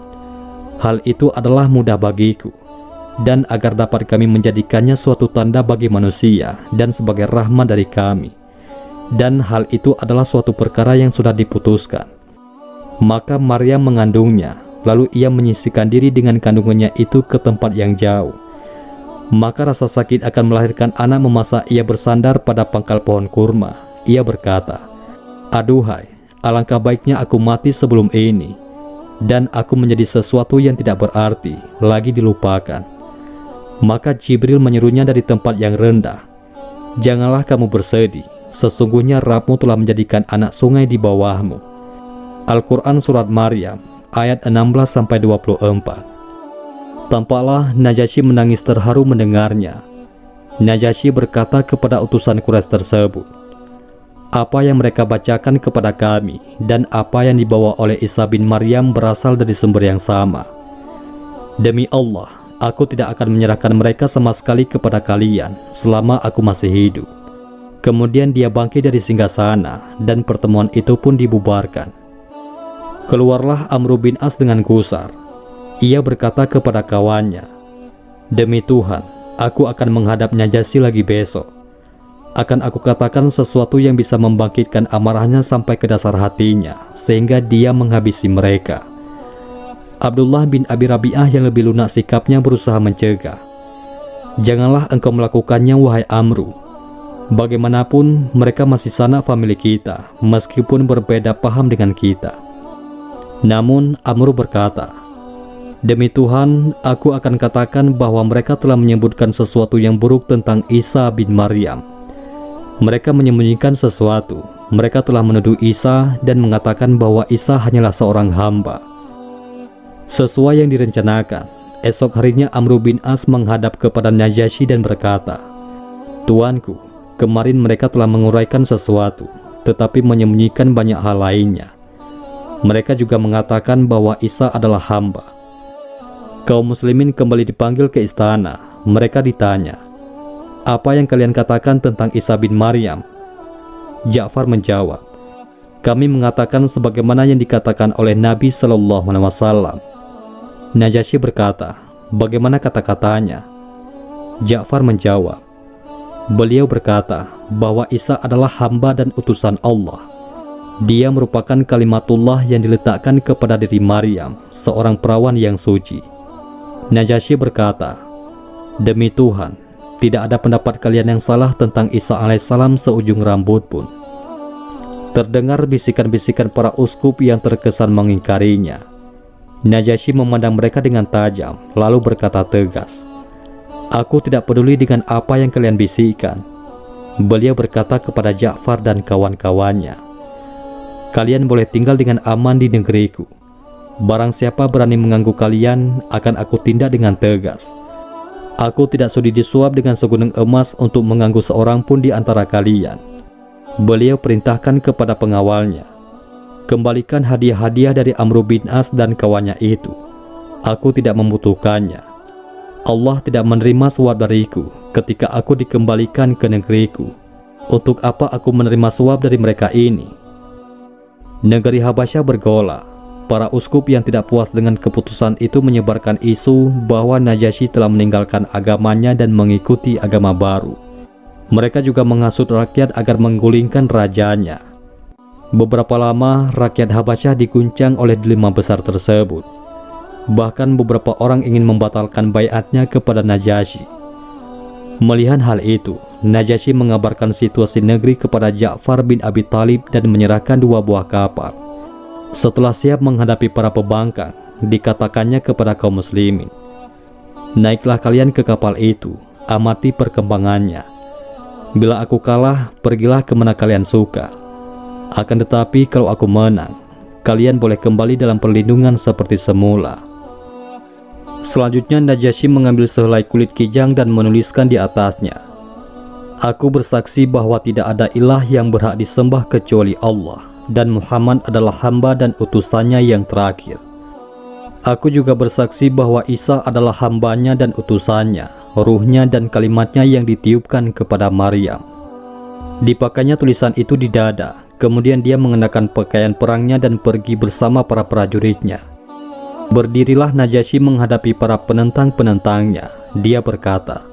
hal itu adalah mudah bagiku, dan agar dapat kami menjadikannya suatu tanda bagi manusia dan sebagai rahmat dari kami, dan hal itu adalah suatu perkara yang sudah diputuskan. Maka Maryam mengandungnya, lalu ia menyisihkan diri dengan kandungannya itu ke tempat yang jauh. Maka rasa sakit akan melahirkan anak memaksa ia bersandar pada pangkal pohon kurma. Ia berkata, aduhai, alangkah baiknya aku mati sebelum ini, dan aku menjadi sesuatu yang tidak berarti, lagi dilupakan. Maka Jibril menyerunya dari tempat yang rendah, janganlah kamu bersedih, sesungguhnya Rabb-Mu telah menjadikan anak sungai di bawahmu. Al-Quran Surat Maryam ayat 16-24. Tampaklah Najasyi menangis terharu mendengarnya. Najasyi berkata kepada utusan Quraisy tersebut, apa yang mereka bacakan kepada kami dan apa yang dibawa oleh Isa bin Maryam berasal dari sumber yang sama. Demi Allah, aku tidak akan menyerahkan mereka sama sekali kepada kalian selama aku masih hidup. Kemudian dia bangkit dari singgasana dan pertemuan itu pun dibubarkan. Keluarlah Amr bin As dengan gusar. Ia berkata kepada kawannya, demi Tuhan, aku akan menghadap Najasyi lagi besok. Akan aku katakan sesuatu yang bisa membangkitkan amarahnya sampai ke dasar hatinya, sehingga dia menghabisi mereka. Abdullah bin Abi Rabi'ah yang lebih lunak sikapnya berusaha mencegah. Janganlah engkau melakukannya, wahai Amru. Bagaimanapun mereka masih sanak famili kita, meskipun berbeda paham dengan kita. Namun Amr berkata, demi Tuhan, aku akan katakan bahwa mereka telah menyebutkan sesuatu yang buruk tentang Isa bin Maryam. Mereka menyembunyikan sesuatu. Mereka telah menuduh Isa dan mengatakan bahwa Isa hanyalah seorang hamba. Sesuai yang direncanakan, esok harinya Amr bin As menghadap kepada Najasyi dan berkata, Tuanku, kemarin mereka telah menguraikan sesuatu, tetapi menyembunyikan banyak hal lainnya. Mereka juga mengatakan bahwa Isa adalah hamba. Kaum muslimin kembali dipanggil ke istana. Mereka ditanya, apa yang kalian katakan tentang Isa bin Maryam? Ja'far menjawab, kami mengatakan sebagaimana yang dikatakan oleh Nabi Shallallahu Alaihi Wasallam. Najasyi berkata, bagaimana kata-katanya? Ja'far menjawab, beliau berkata bahwa Isa adalah hamba dan utusan Allah. Dia merupakan kalimatullah yang diletakkan kepada diri Maryam, seorang perawan yang suci. Najasyi berkata, demi Tuhan, tidak ada pendapat kalian yang salah tentang Isa alaihissalam seujung rambut pun. Terdengar bisikan-bisikan para uskup yang terkesan mengingkarinya. Najasyi memandang mereka dengan tajam, lalu berkata tegas, "Aku tidak peduli dengan apa yang kalian bisikan." Beliau berkata kepada Ja'far dan kawan-kawannya, "Kalian boleh tinggal dengan aman di negeriku. Barang siapa berani mengganggu kalian, akan aku tindak dengan tegas. Aku tidak sudi disuap dengan segunung emas untuk mengganggu seorang pun di antara kalian." Beliau perintahkan kepada pengawalnya, "Kembalikan hadiah-hadiah dari Amr bin As dan kawannya itu. Aku tidak membutuhkannya. Allah tidak menerima suap dariku ketika aku dikembalikan ke negeriku. Untuk apa aku menerima suap dari mereka ini?" Negeri Habasyah bergolak. Para uskup yang tidak puas dengan keputusan itu menyebarkan isu bahwa Najasyi telah meninggalkan agamanya dan mengikuti agama baru. Mereka juga menghasut rakyat agar menggulingkan rajanya. Beberapa lama rakyat Habasyah diguncang oleh dilema besar tersebut. Bahkan beberapa orang ingin membatalkan baiatnya kepada Najasyi. Melihat hal itu, Najasyi mengabarkan situasi negeri kepada Ja'far bin Abi Thalib dan menyerahkan 2 buah kapal. Setelah siap menghadapi para pembangkang, dikatakannya kepada kaum muslimin, "Naiklah kalian ke kapal itu, amati perkembangannya. Bila aku kalah, pergilah kemana kalian suka. Akan tetapi kalau aku menang, kalian boleh kembali dalam perlindungan seperti semula." Selanjutnya Najasyi mengambil sehelai kulit kijang dan menuliskan di atasnya, "Aku bersaksi bahwa tidak ada ilah yang berhak disembah kecuali Allah, dan Muhammad adalah hamba dan utusannya yang terakhir. Aku juga bersaksi bahwa Isa adalah hambanya dan utusannya, ruhnya dan kalimatnya yang ditiupkan kepada Maryam." Dipakainya tulisan itu di dada, kemudian dia mengenakan pakaian perangnya dan pergi bersama para prajuritnya. Berdirilah Najasyi menghadapi para penentang-penentangnya. Dia berkata,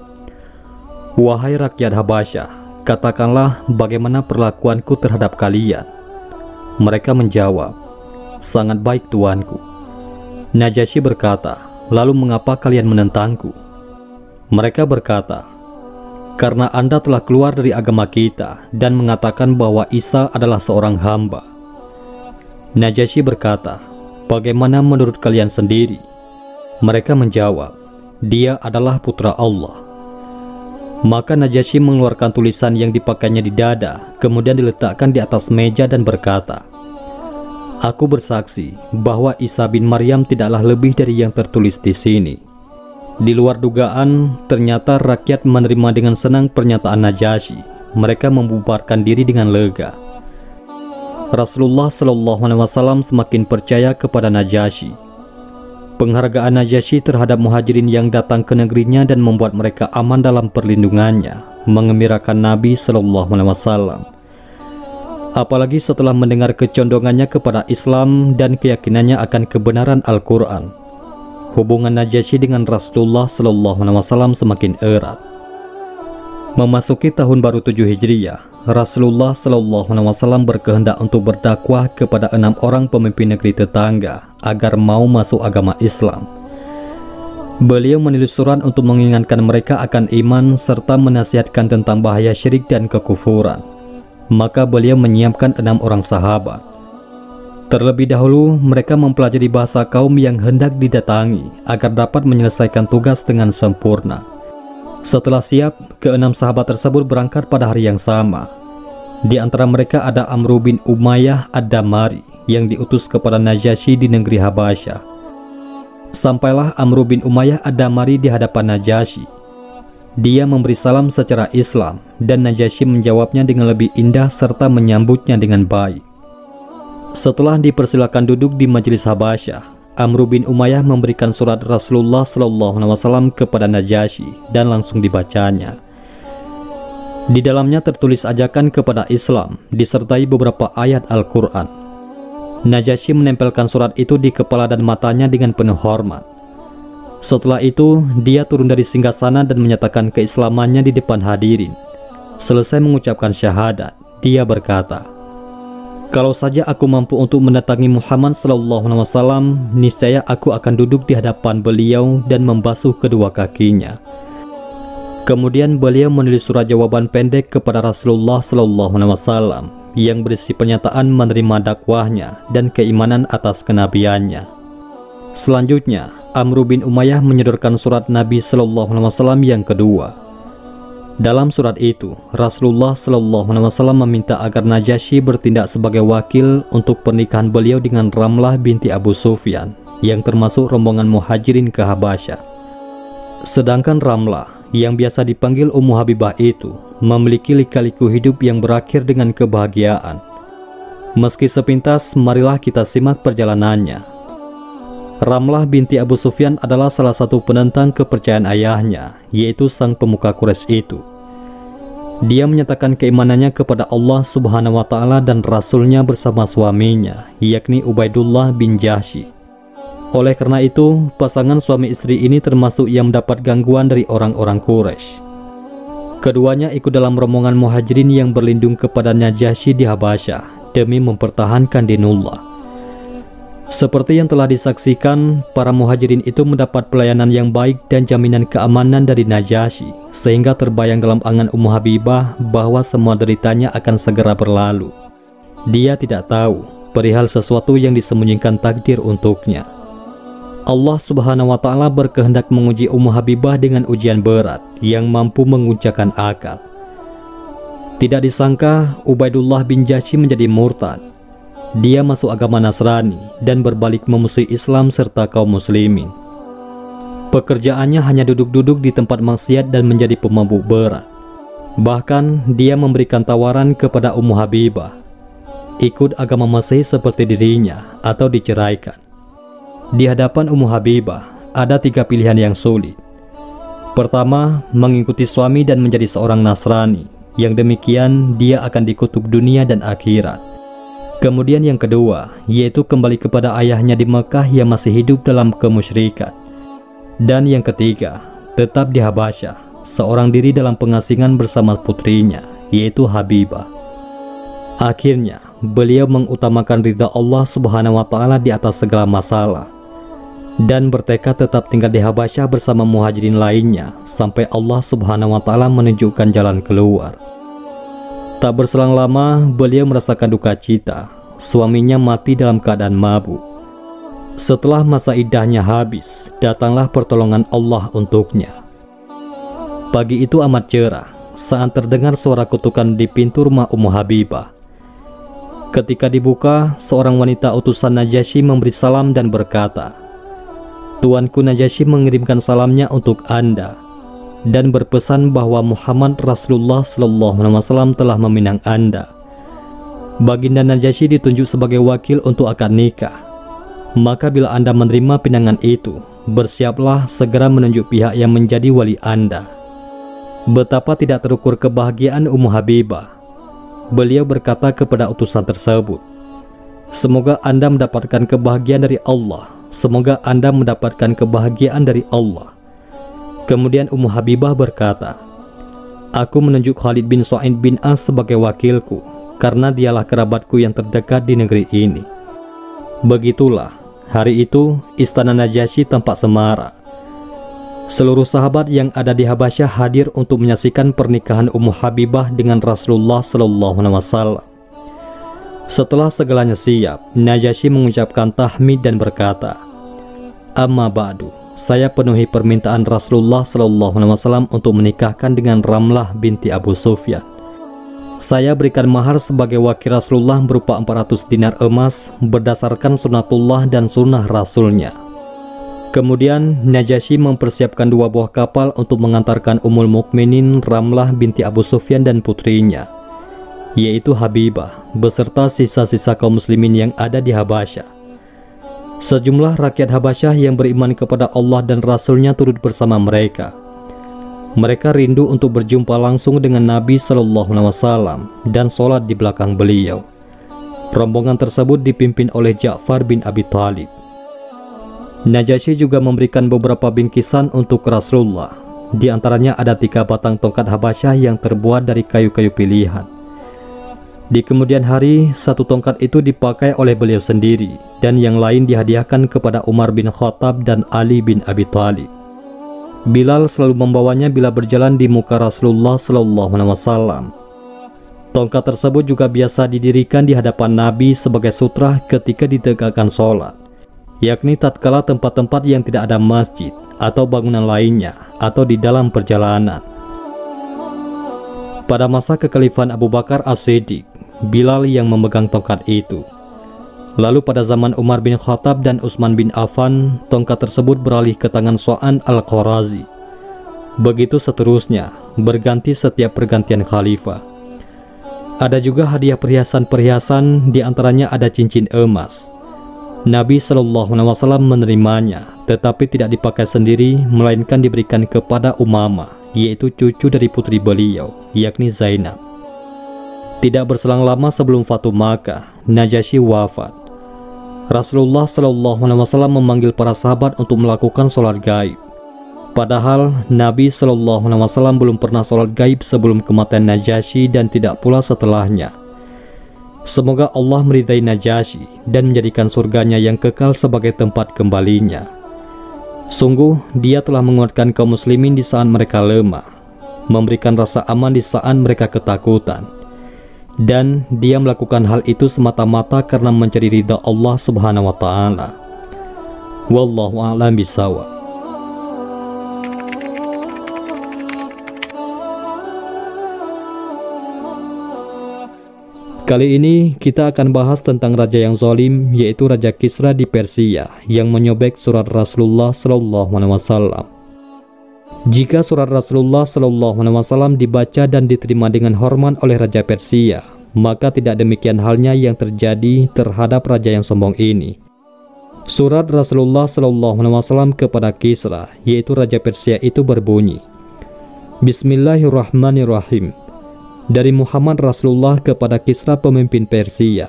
"Wahai rakyat Habasyah, katakanlah bagaimana perlakuanku terhadap kalian." Mereka menjawab, "Sangat baik tuanku." Najasyi berkata, "Lalu mengapa kalian menentangku?" Mereka berkata, "Karena Anda telah keluar dari agama kita dan mengatakan bahwa Isa adalah seorang hamba." Najasyi berkata, "Bagaimana menurut kalian sendiri?" Mereka menjawab, "Dia adalah putra Allah." Maka Najasyi mengeluarkan tulisan yang dipakainya di dada, kemudian diletakkan di atas meja dan berkata, "Aku bersaksi bahwa Isa bin Maryam tidaklah lebih dari yang tertulis di sini." Di luar dugaan, ternyata rakyat menerima dengan senang pernyataan Najasyi. Mereka membubarkan diri dengan lega. Rasulullah SAW semakin percaya kepada Najasyi. Penghargaan Najasyi terhadap muhajirin yang datang ke negerinya dan membuat mereka aman dalam perlindungannya menggembirakan Nabi SAW. Apalagi setelah mendengar kecondongannya kepada Islam dan keyakinannya akan kebenaran Al-Quran. Hubungan Najasyi dengan Rasulullah SAW semakin erat. Memasuki tahun baru 7 Hijriah, Rasulullah SAW berkehendak untuk berdakwah kepada 6 orang pemimpin negeri tetangga agar mau masuk agama Islam. Beliau menulis surat untuk mengingatkan mereka akan iman serta menasihatkan tentang bahaya syirik dan kekufuran. Maka beliau menyiapkan 6 orang sahabat. Terlebih dahulu mereka mempelajari bahasa kaum yang hendak didatangi agar dapat menyelesaikan tugas dengan sempurna. Setelah siap, ke-6 sahabat tersebut berangkat pada hari yang sama. Di antara mereka ada Amr bin Umayyah Ad-Damari yang diutus kepada Najasyi di negeri Habasyah. Sampailah Amr bin Umayyah Ad-Damari di hadapan Najasyi. Dia memberi salam secara Islam dan Najasyi menjawabnya dengan lebih indah serta menyambutnya dengan baik. Setelah dipersilakan duduk di majelis Habasyah, Amr bin Umayyah memberikan surat Rasulullah SAW kepada Najasyi dan langsung dibacanya. Di dalamnya tertulis ajakan kepada Islam disertai beberapa ayat Al-Quran. Najasyi menempelkan surat itu di kepala dan matanya dengan penuh hormat. Setelah itu, dia turun dari singgasana dan menyatakan keislamannya di depan hadirin. Selesai mengucapkan syahadat, dia berkata, "Kalau saja aku mampu untuk mendatangi Muhammad SAW, niscaya aku akan duduk di hadapan beliau dan membasuh kedua kakinya." Kemudian beliau menulis surat jawaban pendek kepada Rasulullah SAW. yang berisi pernyataan menerima dakwahnya dan keimanan atas kenabiannya. Selanjutnya, Amr bin Umayyah menyodorkan surat Nabi Shallallahu Alaihi Wasallam yang kedua. Dalam surat itu, Rasulullah Shallallahu Alaihi Wasallam meminta agar Najasyi bertindak sebagai wakil untuk pernikahan beliau dengan Ramlah binti Abu Sufyan, yang termasuk rombongan muhajirin ke Habasyah. Sedangkan Ramlah, yang biasa dipanggil Ummu Habibah itu, memiliki lika-liku hidup yang berakhir dengan kebahagiaan. Meski sepintas, marilah kita simak perjalanannya. Ramlah binti Abu Sufyan adalah salah satu penentang kepercayaan ayahnya, yaitu sang pemuka Quraisy itu. Dia menyatakan keimanannya kepada Allah Subhanahu wa Ta'ala dan Rasulnya bersama suaminya, yakni Ubaidullah bin Jahsy. Oleh karena itu, pasangan suami istri ini termasuk yang mendapat gangguan dari orang-orang Quraisy. Keduanya ikut dalam rombongan muhajirin yang berlindung kepada Najasyi di Habasyah demi mempertahankan dinullah. Seperti yang telah disaksikan, para muhajirin itu mendapat pelayanan yang baik dan jaminan keamanan dari Najasyi, sehingga terbayang dalam angan Ummu Habibah bahwa semua deritanya akan segera berlalu. Dia tidak tahu perihal sesuatu yang disembunyikan takdir untuknya. Allah Subhanahu wa Ta'ala berkehendak menguji Ummu Habibah dengan ujian berat yang mampu menguncangkan akal. Tidak disangka, Ubaidullah bin Jahsy menjadi murtad. Dia masuk agama Nasrani dan berbalik memusuhi Islam serta kaum muslimin. Pekerjaannya hanya duduk-duduk di tempat maksiat dan menjadi pemabuk berat. Bahkan dia memberikan tawaran kepada Ummu Habibah, ikut agama Masehi seperti dirinya atau diceraikan. Di hadapan Ummu Habibah ada 3 pilihan yang sulit. Pertama, mengikuti suami dan menjadi seorang Nasrani, yang demikian dia akan dikutuk dunia dan akhirat. Kemudian yang kedua, yaitu kembali kepada ayahnya di Mekah yang masih hidup dalam kemusyrikan. Dan yang ketiga, tetap di Habasyah, seorang diri dalam pengasingan bersama putrinya, yaitu Habibah. Akhirnya, beliau mengutamakan ridha Allah Subhanahu wa Ta'ala di atas segala masalah, dan bertekad tetap tinggal di Habasyah bersama muhajirin lainnya, sampai Allah Subhanahu wa Ta'ala menunjukkan jalan keluar. Tak berselang lama, beliau merasakan duka cita. Suaminya mati dalam keadaan mabuk. Setelah masa iddahnya habis, datanglah pertolongan Allah untuknya. Pagi itu amat cerah saat terdengar suara kutukan di pintu rumah Ummu Habibah. Ketika dibuka, seorang wanita utusan Najasyi memberi salam dan berkata, "Tuanku Najasyi mengirimkan salamnya untuk Anda dan berpesan bahwa Muhammad Rasulullah Sallallahu Alaihi Wasallam telah meminang Anda. Baginda Najasyi ditunjuk sebagai wakil untuk akad nikah. Maka bila Anda menerima pinangan itu, bersiaplah segera menunjuk pihak yang menjadi wali Anda." Betapa tidak terukur kebahagiaan Ummu Habibah. Beliau berkata kepada utusan tersebut, "Semoga Anda mendapatkan kebahagiaan dari Allah. Semoga Anda mendapatkan kebahagiaan dari Allah." Kemudian Ummu Habibah berkata, "Aku menunjuk Khalid bin Sa'id bin As sebagai wakilku, karena dialah kerabatku yang terdekat di negeri ini." Begitulah, hari itu istana Najasyi tampak semarak. Seluruh sahabat yang ada di Habasyah hadir untuk menyaksikan pernikahan Ummu Habibah dengan Rasulullah Sallallahu Alaihi Wasallam. Setelah segalanya siap, Najasyi mengucapkan tahmid dan berkata, "Amma ba'du, saya penuhi permintaan Rasulullah Sallallahu Alaihi Wasallam untuk menikahkan dengan Ramlah binti Abu Sufyan. Saya berikan mahar sebagai wakil Rasulullah berupa 400 dinar emas berdasarkan sunatullah dan sunnah Rasulnya." Kemudian Najasyi mempersiapkan 2 buah kapal untuk mengantarkan Ummul Mukminin Ramlah binti Abu Sufyan dan putrinya, yaitu Habibah, beserta sisa-sisa kaum muslimin yang ada di Habasyah. Sejumlah rakyat Habasyah yang beriman kepada Allah dan Rasulnya turut bersama mereka. Mereka rindu untuk berjumpa langsung dengan Nabi Sallallahu Alaihi Wasallam dan sholat di belakang beliau. Rombongan tersebut dipimpin oleh Ja'far bin Abi Thalib. Najasyi juga memberikan beberapa bingkisan untuk Rasulullah. Di antaranya ada 3 batang tongkat Habasyah yang terbuat dari kayu-kayu pilihan. Di kemudian hari, 1 tongkat itu dipakai oleh beliau sendiri, dan yang lain dihadiahkan kepada Umar bin Khattab dan Ali bin Abi Thalib. Bilal selalu membawanya bila berjalan di muka Rasulullah Sallallahu Alaihi Wasallam. Tongkat tersebut juga biasa didirikan di hadapan Nabi sebagai sutra ketika ditegakkan sholat, yakni tatkala tempat-tempat yang tidak ada masjid atau bangunan lainnya atau di dalam perjalanan. Pada masa kekhalifahan Abu Bakar As-Siddiq, Bilal yang memegang tongkat itu. Lalu pada zaman Umar bin Khattab dan Utsman bin Affan, tongkat tersebut beralih ke tangan Su'an Al-Qarazi. Begitu seterusnya, berganti setiap pergantian khalifah. Ada juga hadiah perhiasan-perhiasan, diantaranya ada cincin emas. Nabi SAW menerimanya, tetapi tidak dipakai sendiri, melainkan diberikan kepada Umamah, yaitu cucu dari putri beliau, yakni Zainab. Tidak berselang lama sebelum Fatu Makkah, Najasyi wafat. Rasulullah SAW memanggil para sahabat untuk melakukan sholat gaib. Padahal Nabi SAW belum pernah sholat gaib sebelum kematian Najasyi dan tidak pula setelahnya. Semoga Allah meridai Najasyi dan menjadikan surganya yang kekal sebagai tempat kembalinya. Sungguh, dia telah menguatkan kaum muslimin di saat mereka lemah, memberikan rasa aman di saat mereka ketakutan. Dan dia melakukan hal itu semata-mata karena mencari ridha Allah Subhanahu wa Ta'ala. Wallahu a'lam bishawab. Kali ini kita akan bahas tentang raja yang zalim, yaitu Raja Kisra di Persia yang menyobek surat Rasulullah SAW. Jika surat Rasulullah SAW dibaca dan diterima dengan hormat oleh Raja Persia, maka tidak demikian halnya yang terjadi terhadap raja yang sombong ini. Surat Rasulullah SAW kepada Kisra, yaitu Raja Persia itu berbunyi, Bismillahirrahmanirrahim. Dari Muhammad Rasulullah kepada Kisra pemimpin Persia.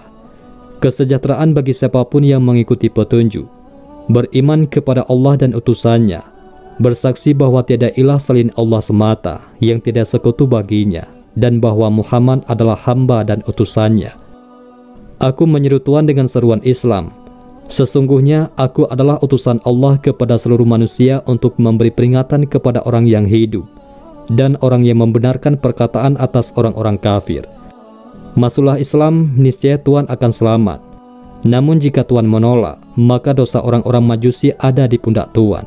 Kesejahteraan bagi siapapun yang mengikuti petunjuk, beriman kepada Allah dan utusannya, bersaksi bahwa tiada ilah selain Allah semata yang tidak sekutu baginya, dan bahwa Muhammad adalah hamba dan utusannya. Aku menyeru Tuhan dengan seruan Islam. Sesungguhnya aku adalah utusan Allah kepada seluruh manusia untuk memberi peringatan kepada orang yang hidup dan orang yang membenarkan perkataan atas orang-orang kafir. Masuklah Islam, niscaya Tuhan akan selamat. Namun jika Tuhan menolak, maka dosa orang-orang Majusi ada di pundak Tuhan.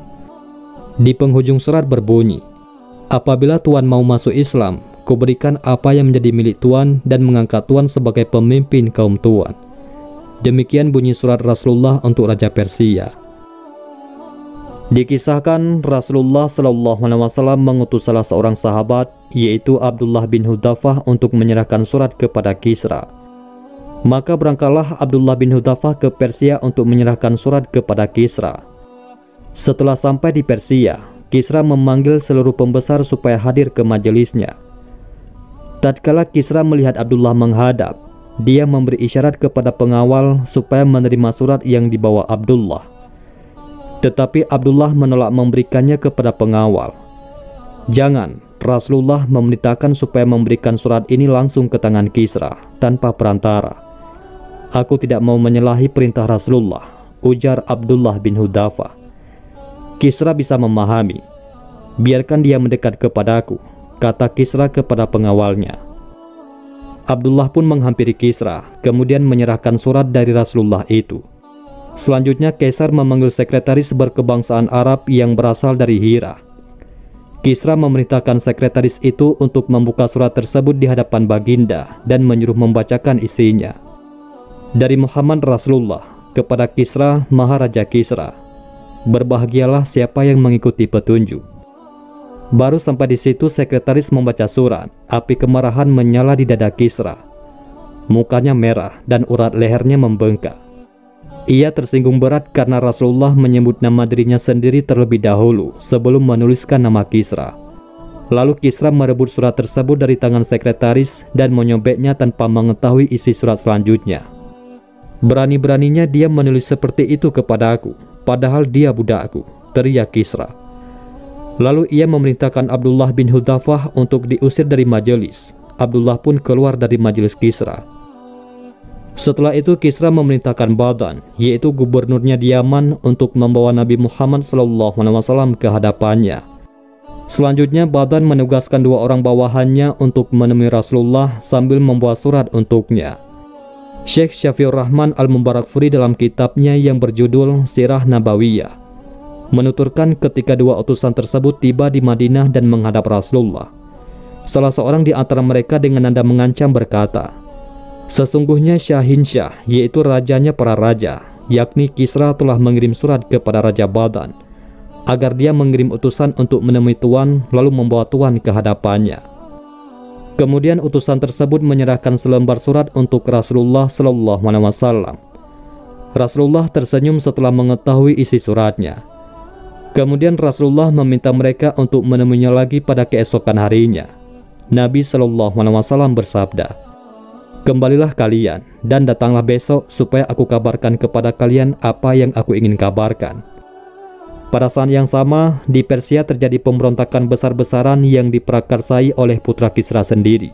Di penghujung surat berbunyi, apabila Tuhan mau masuk Islam, kuberikan apa yang menjadi milik Tuhan dan mengangkat Tuhan sebagai pemimpin kaum Tuhan. Demikian bunyi surat Rasulullah untuk Raja Persia. Dikisahkan Rasulullah SAW mengutus salah seorang sahabat, yaitu Abdullah bin Hudzafah, untuk menyerahkan surat kepada Kisra. Maka berangkatlah Abdullah bin Hudzafah ke Persia untuk menyerahkan surat kepada Kisra. Setelah sampai di Persia, Kisra memanggil seluruh pembesar supaya hadir ke majelisnya. Tatkala Kisra melihat Abdullah menghadap, dia memberi isyarat kepada pengawal supaya menerima surat yang dibawa Abdullah. Tetapi Abdullah menolak memberikannya kepada pengawal. Jangan, Rasulullah memerintahkan supaya memberikan surat ini langsung ke tangan Kisra, tanpa perantara. Aku tidak mau menyalahi perintah Rasulullah, ujar Abdullah bin Hudzafah. Kisra bisa memahami. Biarkan dia mendekat kepadaku, kata Kisra kepada pengawalnya. Abdullah pun menghampiri Kisra, kemudian menyerahkan surat dari Rasulullah itu. Selanjutnya Kaisar memanggil sekretaris berkebangsaan Arab yang berasal dari Hira. Kisra memerintahkan sekretaris itu untuk membuka surat tersebut di hadapan baginda dan menyuruh membacakan isinya. Dari Muhammad Rasulullah kepada Kisra, Maharaja Kisra. Berbahagialah siapa yang mengikuti petunjuk. Baru sampai di situ sekretaris membaca surat, api kemarahan menyala di dada Kisra. Mukanya merah dan urat lehernya membengkak. Ia tersinggung berat karena Rasulullah menyebut nama dirinya sendiri terlebih dahulu sebelum menuliskan nama Kisra. Lalu Kisra merebut surat tersebut dari tangan sekretaris dan menyobeknya tanpa mengetahui isi surat selanjutnya. Berani-beraninya dia menulis seperti itu kepadaku, padahal dia budakku, teriak Kisra. Lalu ia memerintahkan Abdullah bin Hudzafah untuk diusir dari majelis. Abdullah pun keluar dari majelis Kisra. Setelah itu Kisra memerintahkan Badan, yaitu gubernurnya di Yaman, untuk membawa Nabi Muhammad SAW ke hadapannya. Selanjutnya Badan menugaskan 2 orang bawahannya untuk menemui Rasulullah sambil membawa surat untuknya. Syekh Syafiur Rahman Al-Mubarakfuri dalam kitabnya yang berjudul Sirah Nabawiyah menuturkan ketika 2 utusan tersebut tiba di Madinah dan menghadap Rasulullah, salah seorang di antara mereka dengan nada mengancam berkata, "Sesungguhnya Syahinsyah, yaitu rajanya para raja, yakni Kisra, telah mengirim surat kepada Raja Badan agar dia mengirim utusan untuk menemui Tuan lalu membawa Tuan ke hadapannya." Kemudian utusan tersebut menyerahkan selembar surat untuk Rasulullah SAW. Rasulullah tersenyum setelah mengetahui isi suratnya. Kemudian Rasulullah meminta mereka untuk menemuinya lagi pada keesokan harinya. Nabi SAW bersabda, "Kembalilah kalian dan datanglah besok supaya aku kabarkan kepada kalian apa yang aku ingin kabarkan." Pada saat yang sama, di Persia terjadi pemberontakan besar-besaran yang diprakarsai oleh putra Kisra sendiri,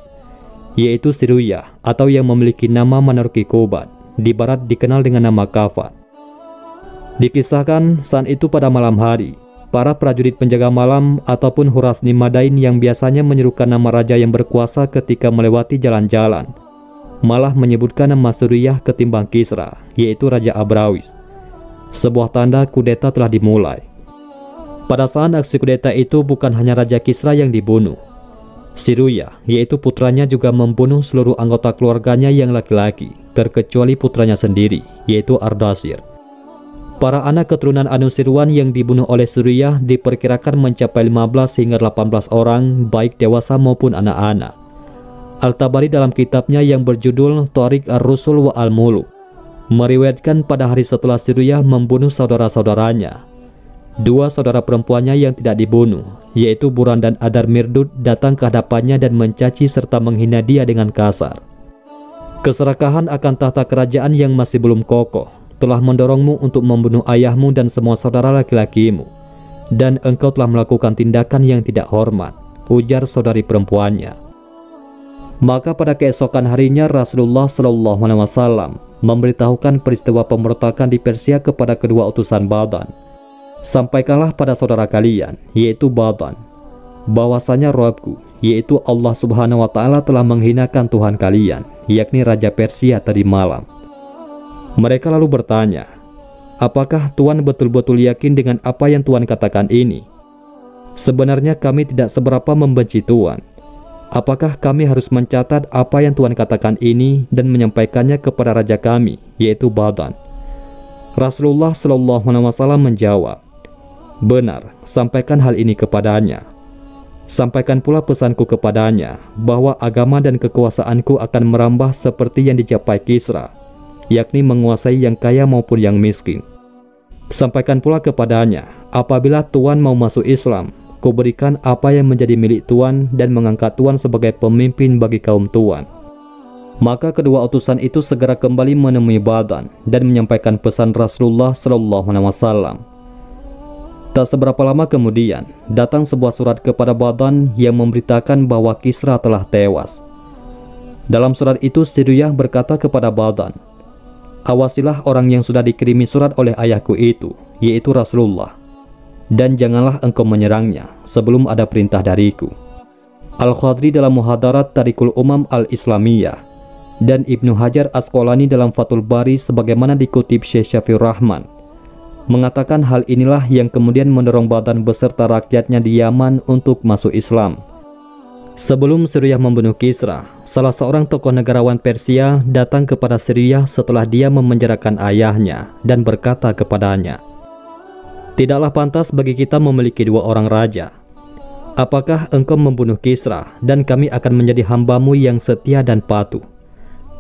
yaitu Siruyah atau yang memiliki nama Manarki Kobat, di barat dikenal dengan nama Kafat. Dikisahkan saat itu pada malam hari, para prajurit penjaga malam ataupun Hurasni Madain yang biasanya menyerukan nama raja yang berkuasa ketika melewati jalan-jalan, malah menyebutkan nama Siruyah ketimbang Kisra, yaitu Raja Abrawis. Sebuah tanda kudeta telah dimulai. Pada saat aksi kudeta itu bukan hanya Raja Kisra yang dibunuh. Siruyah, yaitu putranya, juga membunuh seluruh anggota keluarganya yang laki-laki, terkecuali putranya sendiri, yaitu Ardashir. Para anak keturunan Anusirwan yang dibunuh oleh Siruyah diperkirakan mencapai 15 hingga 18 orang, baik dewasa maupun anak-anak. Al-Tabari dalam kitabnya yang berjudul Thariq Ar-Rusul wa Al-Muluk meriwayatkan pada hari setelah Siruyah membunuh saudara-saudaranya, 2 saudara perempuannya yang tidak dibunuh, yaitu Buran dan Adar Mirdud, datang ke hadapannya dan mencaci serta menghina dia dengan kasar. "Keserakahan akan tahta kerajaan yang masih belum kokoh telah mendorongmu untuk membunuh ayahmu dan semua saudara laki-lakimu, dan engkau telah melakukan tindakan yang tidak hormat," ujar saudari perempuannya. Maka pada keesokan harinya Rasulullah SAW memberitahukan peristiwa pemberontakan di Persia kepada kedua utusan Badan. "Sampaikanlah pada saudara kalian, yaitu Badan, bahwasanya Rabbku, yaitu Allah Subhanahu wa Ta'ala, telah menghinakan Tuhan kalian, yakni Raja Persia tadi malam." Mereka lalu bertanya, "Apakah Tuan betul-betul yakin dengan apa yang Tuan katakan ini? Sebenarnya kami tidak seberapa membenci Tuan. Apakah kami harus mencatat apa yang Tuan katakan ini dan menyampaikannya kepada raja kami, yaitu Badan?" Rasulullah SAW menjawab, "Benar, sampaikan hal ini kepadanya. Sampaikan pula pesanku kepadanya, bahwa agama dan kekuasaanku akan merambah seperti yang dicapai Kisra, yakni menguasai yang kaya maupun yang miskin. Sampaikan pula kepadanya, apabila Tuan mau masuk Islam, kuberikan apa yang menjadi milik Tuan dan mengangkat Tuan sebagai pemimpin bagi kaum Tuan." Maka kedua utusan itu segera kembali menemui Badan dan menyampaikan pesan Rasulullah SAW. Tak seberapa lama kemudian, datang sebuah surat kepada Badan yang memberitakan bahwa Kisra telah tewas. Dalam surat itu Siruyah berkata kepada Badan, "Awasilah orang yang sudah dikirimi surat oleh ayahku itu, yaitu Rasulullah, dan janganlah engkau menyerangnya sebelum ada perintah dariku." Al-Khadri dalam Muhadarat Tariqul Umam Al-Islamiyah dan Ibnu Hajar Asqalani dalam Fathul Bari sebagaimana dikutip Syekh Syafiur Rahman mengatakan hal inilah yang kemudian mendorong Badan beserta rakyatnya di Yaman untuk masuk Islam. Sebelum Siruyah membunuh Kisra, salah seorang tokoh negarawan Persia datang kepada Siruyah setelah dia memenjarakan ayahnya dan berkata kepadanya, "Tidaklah pantas bagi kita memiliki 2 orang raja. Apakah engkau membunuh Kisra dan kami akan menjadi hambamu yang setia dan patuh?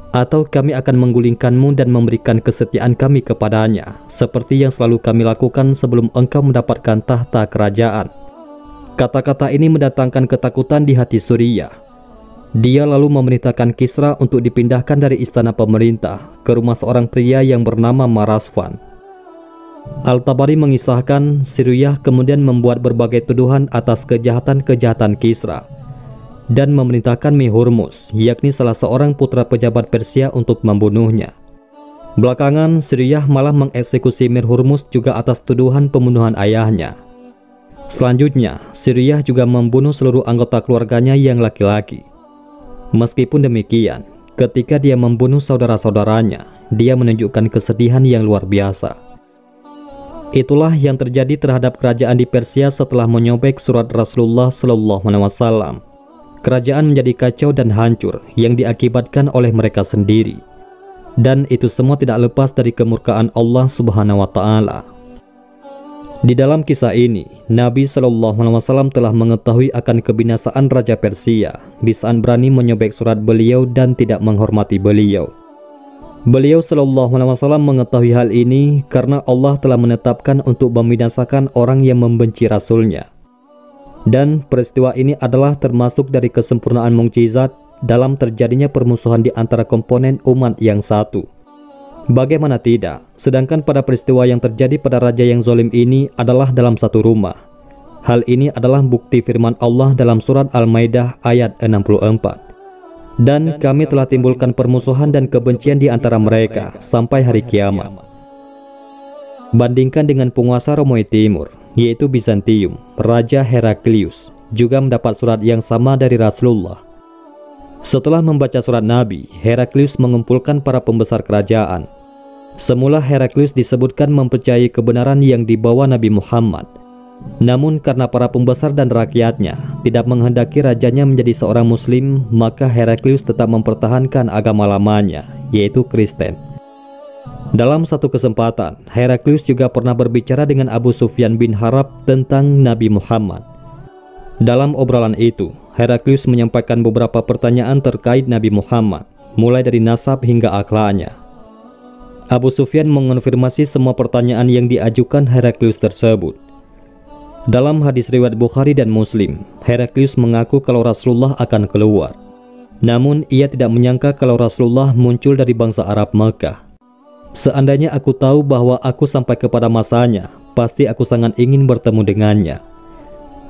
Atau kami akan menggulingkanmu dan memberikan kesetiaan kami kepadanya, seperti yang selalu kami lakukan sebelum engkau mendapatkan tahta kerajaan?" Kata-kata ini mendatangkan ketakutan di hati Siruyah. Dia lalu memerintahkan Kisra untuk dipindahkan dari istana pemerintah ke rumah seorang pria yang bernama Marasvan. Al-Tabari mengisahkan Siruyah kemudian membuat berbagai tuduhan atas kejahatan-kejahatan Kisra dan memerintahkan Mihurmus, yakni salah seorang putra pejabat Persia, untuk membunuhnya. Belakangan Siruyah malah mengeksekusi Mihurmus juga atas tuduhan pembunuhan ayahnya. Selanjutnya, Suriah juga membunuh seluruh anggota keluarganya yang laki-laki. Meskipun demikian, ketika dia membunuh saudara-saudaranya, dia menunjukkan kesedihan yang luar biasa. Itulah yang terjadi terhadap kerajaan di Persia setelah menyobek surat Rasulullah SAW. Kerajaan menjadi kacau dan hancur yang diakibatkan oleh mereka sendiri. Dan itu semua tidak lepas dari kemurkaan Allah Subhanahu wa Ta'ala. Di dalam kisah ini, Nabi SAW telah mengetahui akan kebinasaan Raja Persia di saat berani menyobek surat beliau dan tidak menghormati beliau. Beliau SAW mengetahui hal ini karena Allah telah menetapkan untuk membinasakan orang yang membenci Rasulnya. Dan peristiwa ini adalah termasuk dari kesempurnaan mukjizat dalam terjadinya permusuhan di antara komponen umat yang satu. Bagaimana tidak, sedangkan pada peristiwa yang terjadi pada raja yang zalim ini adalah dalam satu rumah. Hal ini adalah bukti firman Allah dalam surat Al-Maidah ayat 64. Dan kami telah timbulkan permusuhan dan kebencian di antara mereka sampai hari kiamat. Bandingkan dengan penguasa Romawi Timur, yaitu Bizantium, Raja Heraklius juga mendapat surat yang sama dari Rasulullah. Setelah membaca surat Nabi, Heraklius mengumpulkan para pembesar kerajaan. Semula Heraklius disebutkan mempercayai kebenaran yang dibawa Nabi Muhammad. Namun karena para pembesar dan rakyatnya tidak menghendaki rajanya menjadi seorang muslim, maka Heraklius tetap mempertahankan agama lamanya, yaitu Kristen. Dalam satu kesempatan, Heraklius juga pernah berbicara dengan Abu Sufyan bin Harb tentang Nabi Muhammad. Dalam obrolan itu, Heraklius menyampaikan beberapa pertanyaan terkait Nabi Muhammad, mulai dari nasab hingga akhlaknya. Abu Sufyan mengonfirmasi semua pertanyaan yang diajukan Heraklius tersebut. Dalam hadis riwayat Bukhari dan Muslim, Heraklius mengaku kalau Rasulullah akan keluar. Namun ia tidak menyangka kalau Rasulullah muncul dari bangsa Arab Mekah. Seandainya aku tahu bahwa aku sampai kepada masanya, pasti aku sangat ingin bertemu dengannya.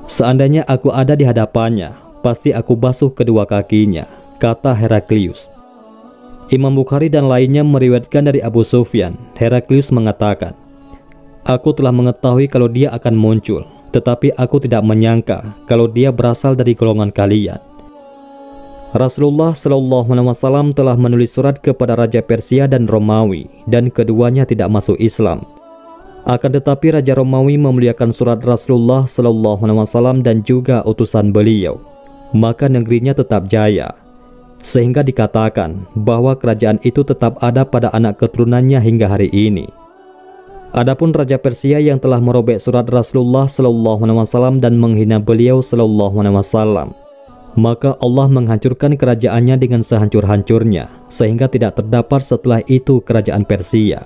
Seandainya aku ada di hadapannya, pasti aku basuh kedua kakinya, kata Heraklius. Imam Bukhari dan lainnya meriwayatkan dari Abu Sufyan. Heraklius mengatakan, aku telah mengetahui kalau dia akan muncul, tetapi aku tidak menyangka kalau dia berasal dari golongan kalian. Rasulullah SAW telah menulis surat kepada Raja Persia dan Romawi, dan keduanya tidak masuk Islam. Akan tetapi Raja Romawi memuliakan surat Rasulullah SAW dan juga utusan beliau, maka negerinya tetap jaya. Sehingga dikatakan bahwa kerajaan itu tetap ada pada anak keturunannya hingga hari ini. Adapun Raja Persia yang telah merobek surat Rasulullah SAW dan menghina beliau SAW, maka Allah menghancurkan kerajaannya dengan sehancur-hancurnya, sehingga tidak terdapat setelah itu kerajaan Persia.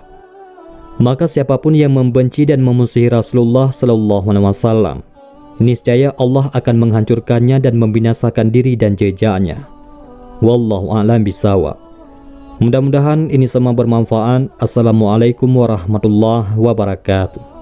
Maka siapapun yang membenci dan memusuhi Rasulullah SAW, niscaya Allah akan menghancurkannya dan membinasakan diri dan jejaknya. Wallahu a'lam bishawab. Mudah-mudahan ini semua bermanfaat. Assalamualaikum warahmatullahi wabarakatuh.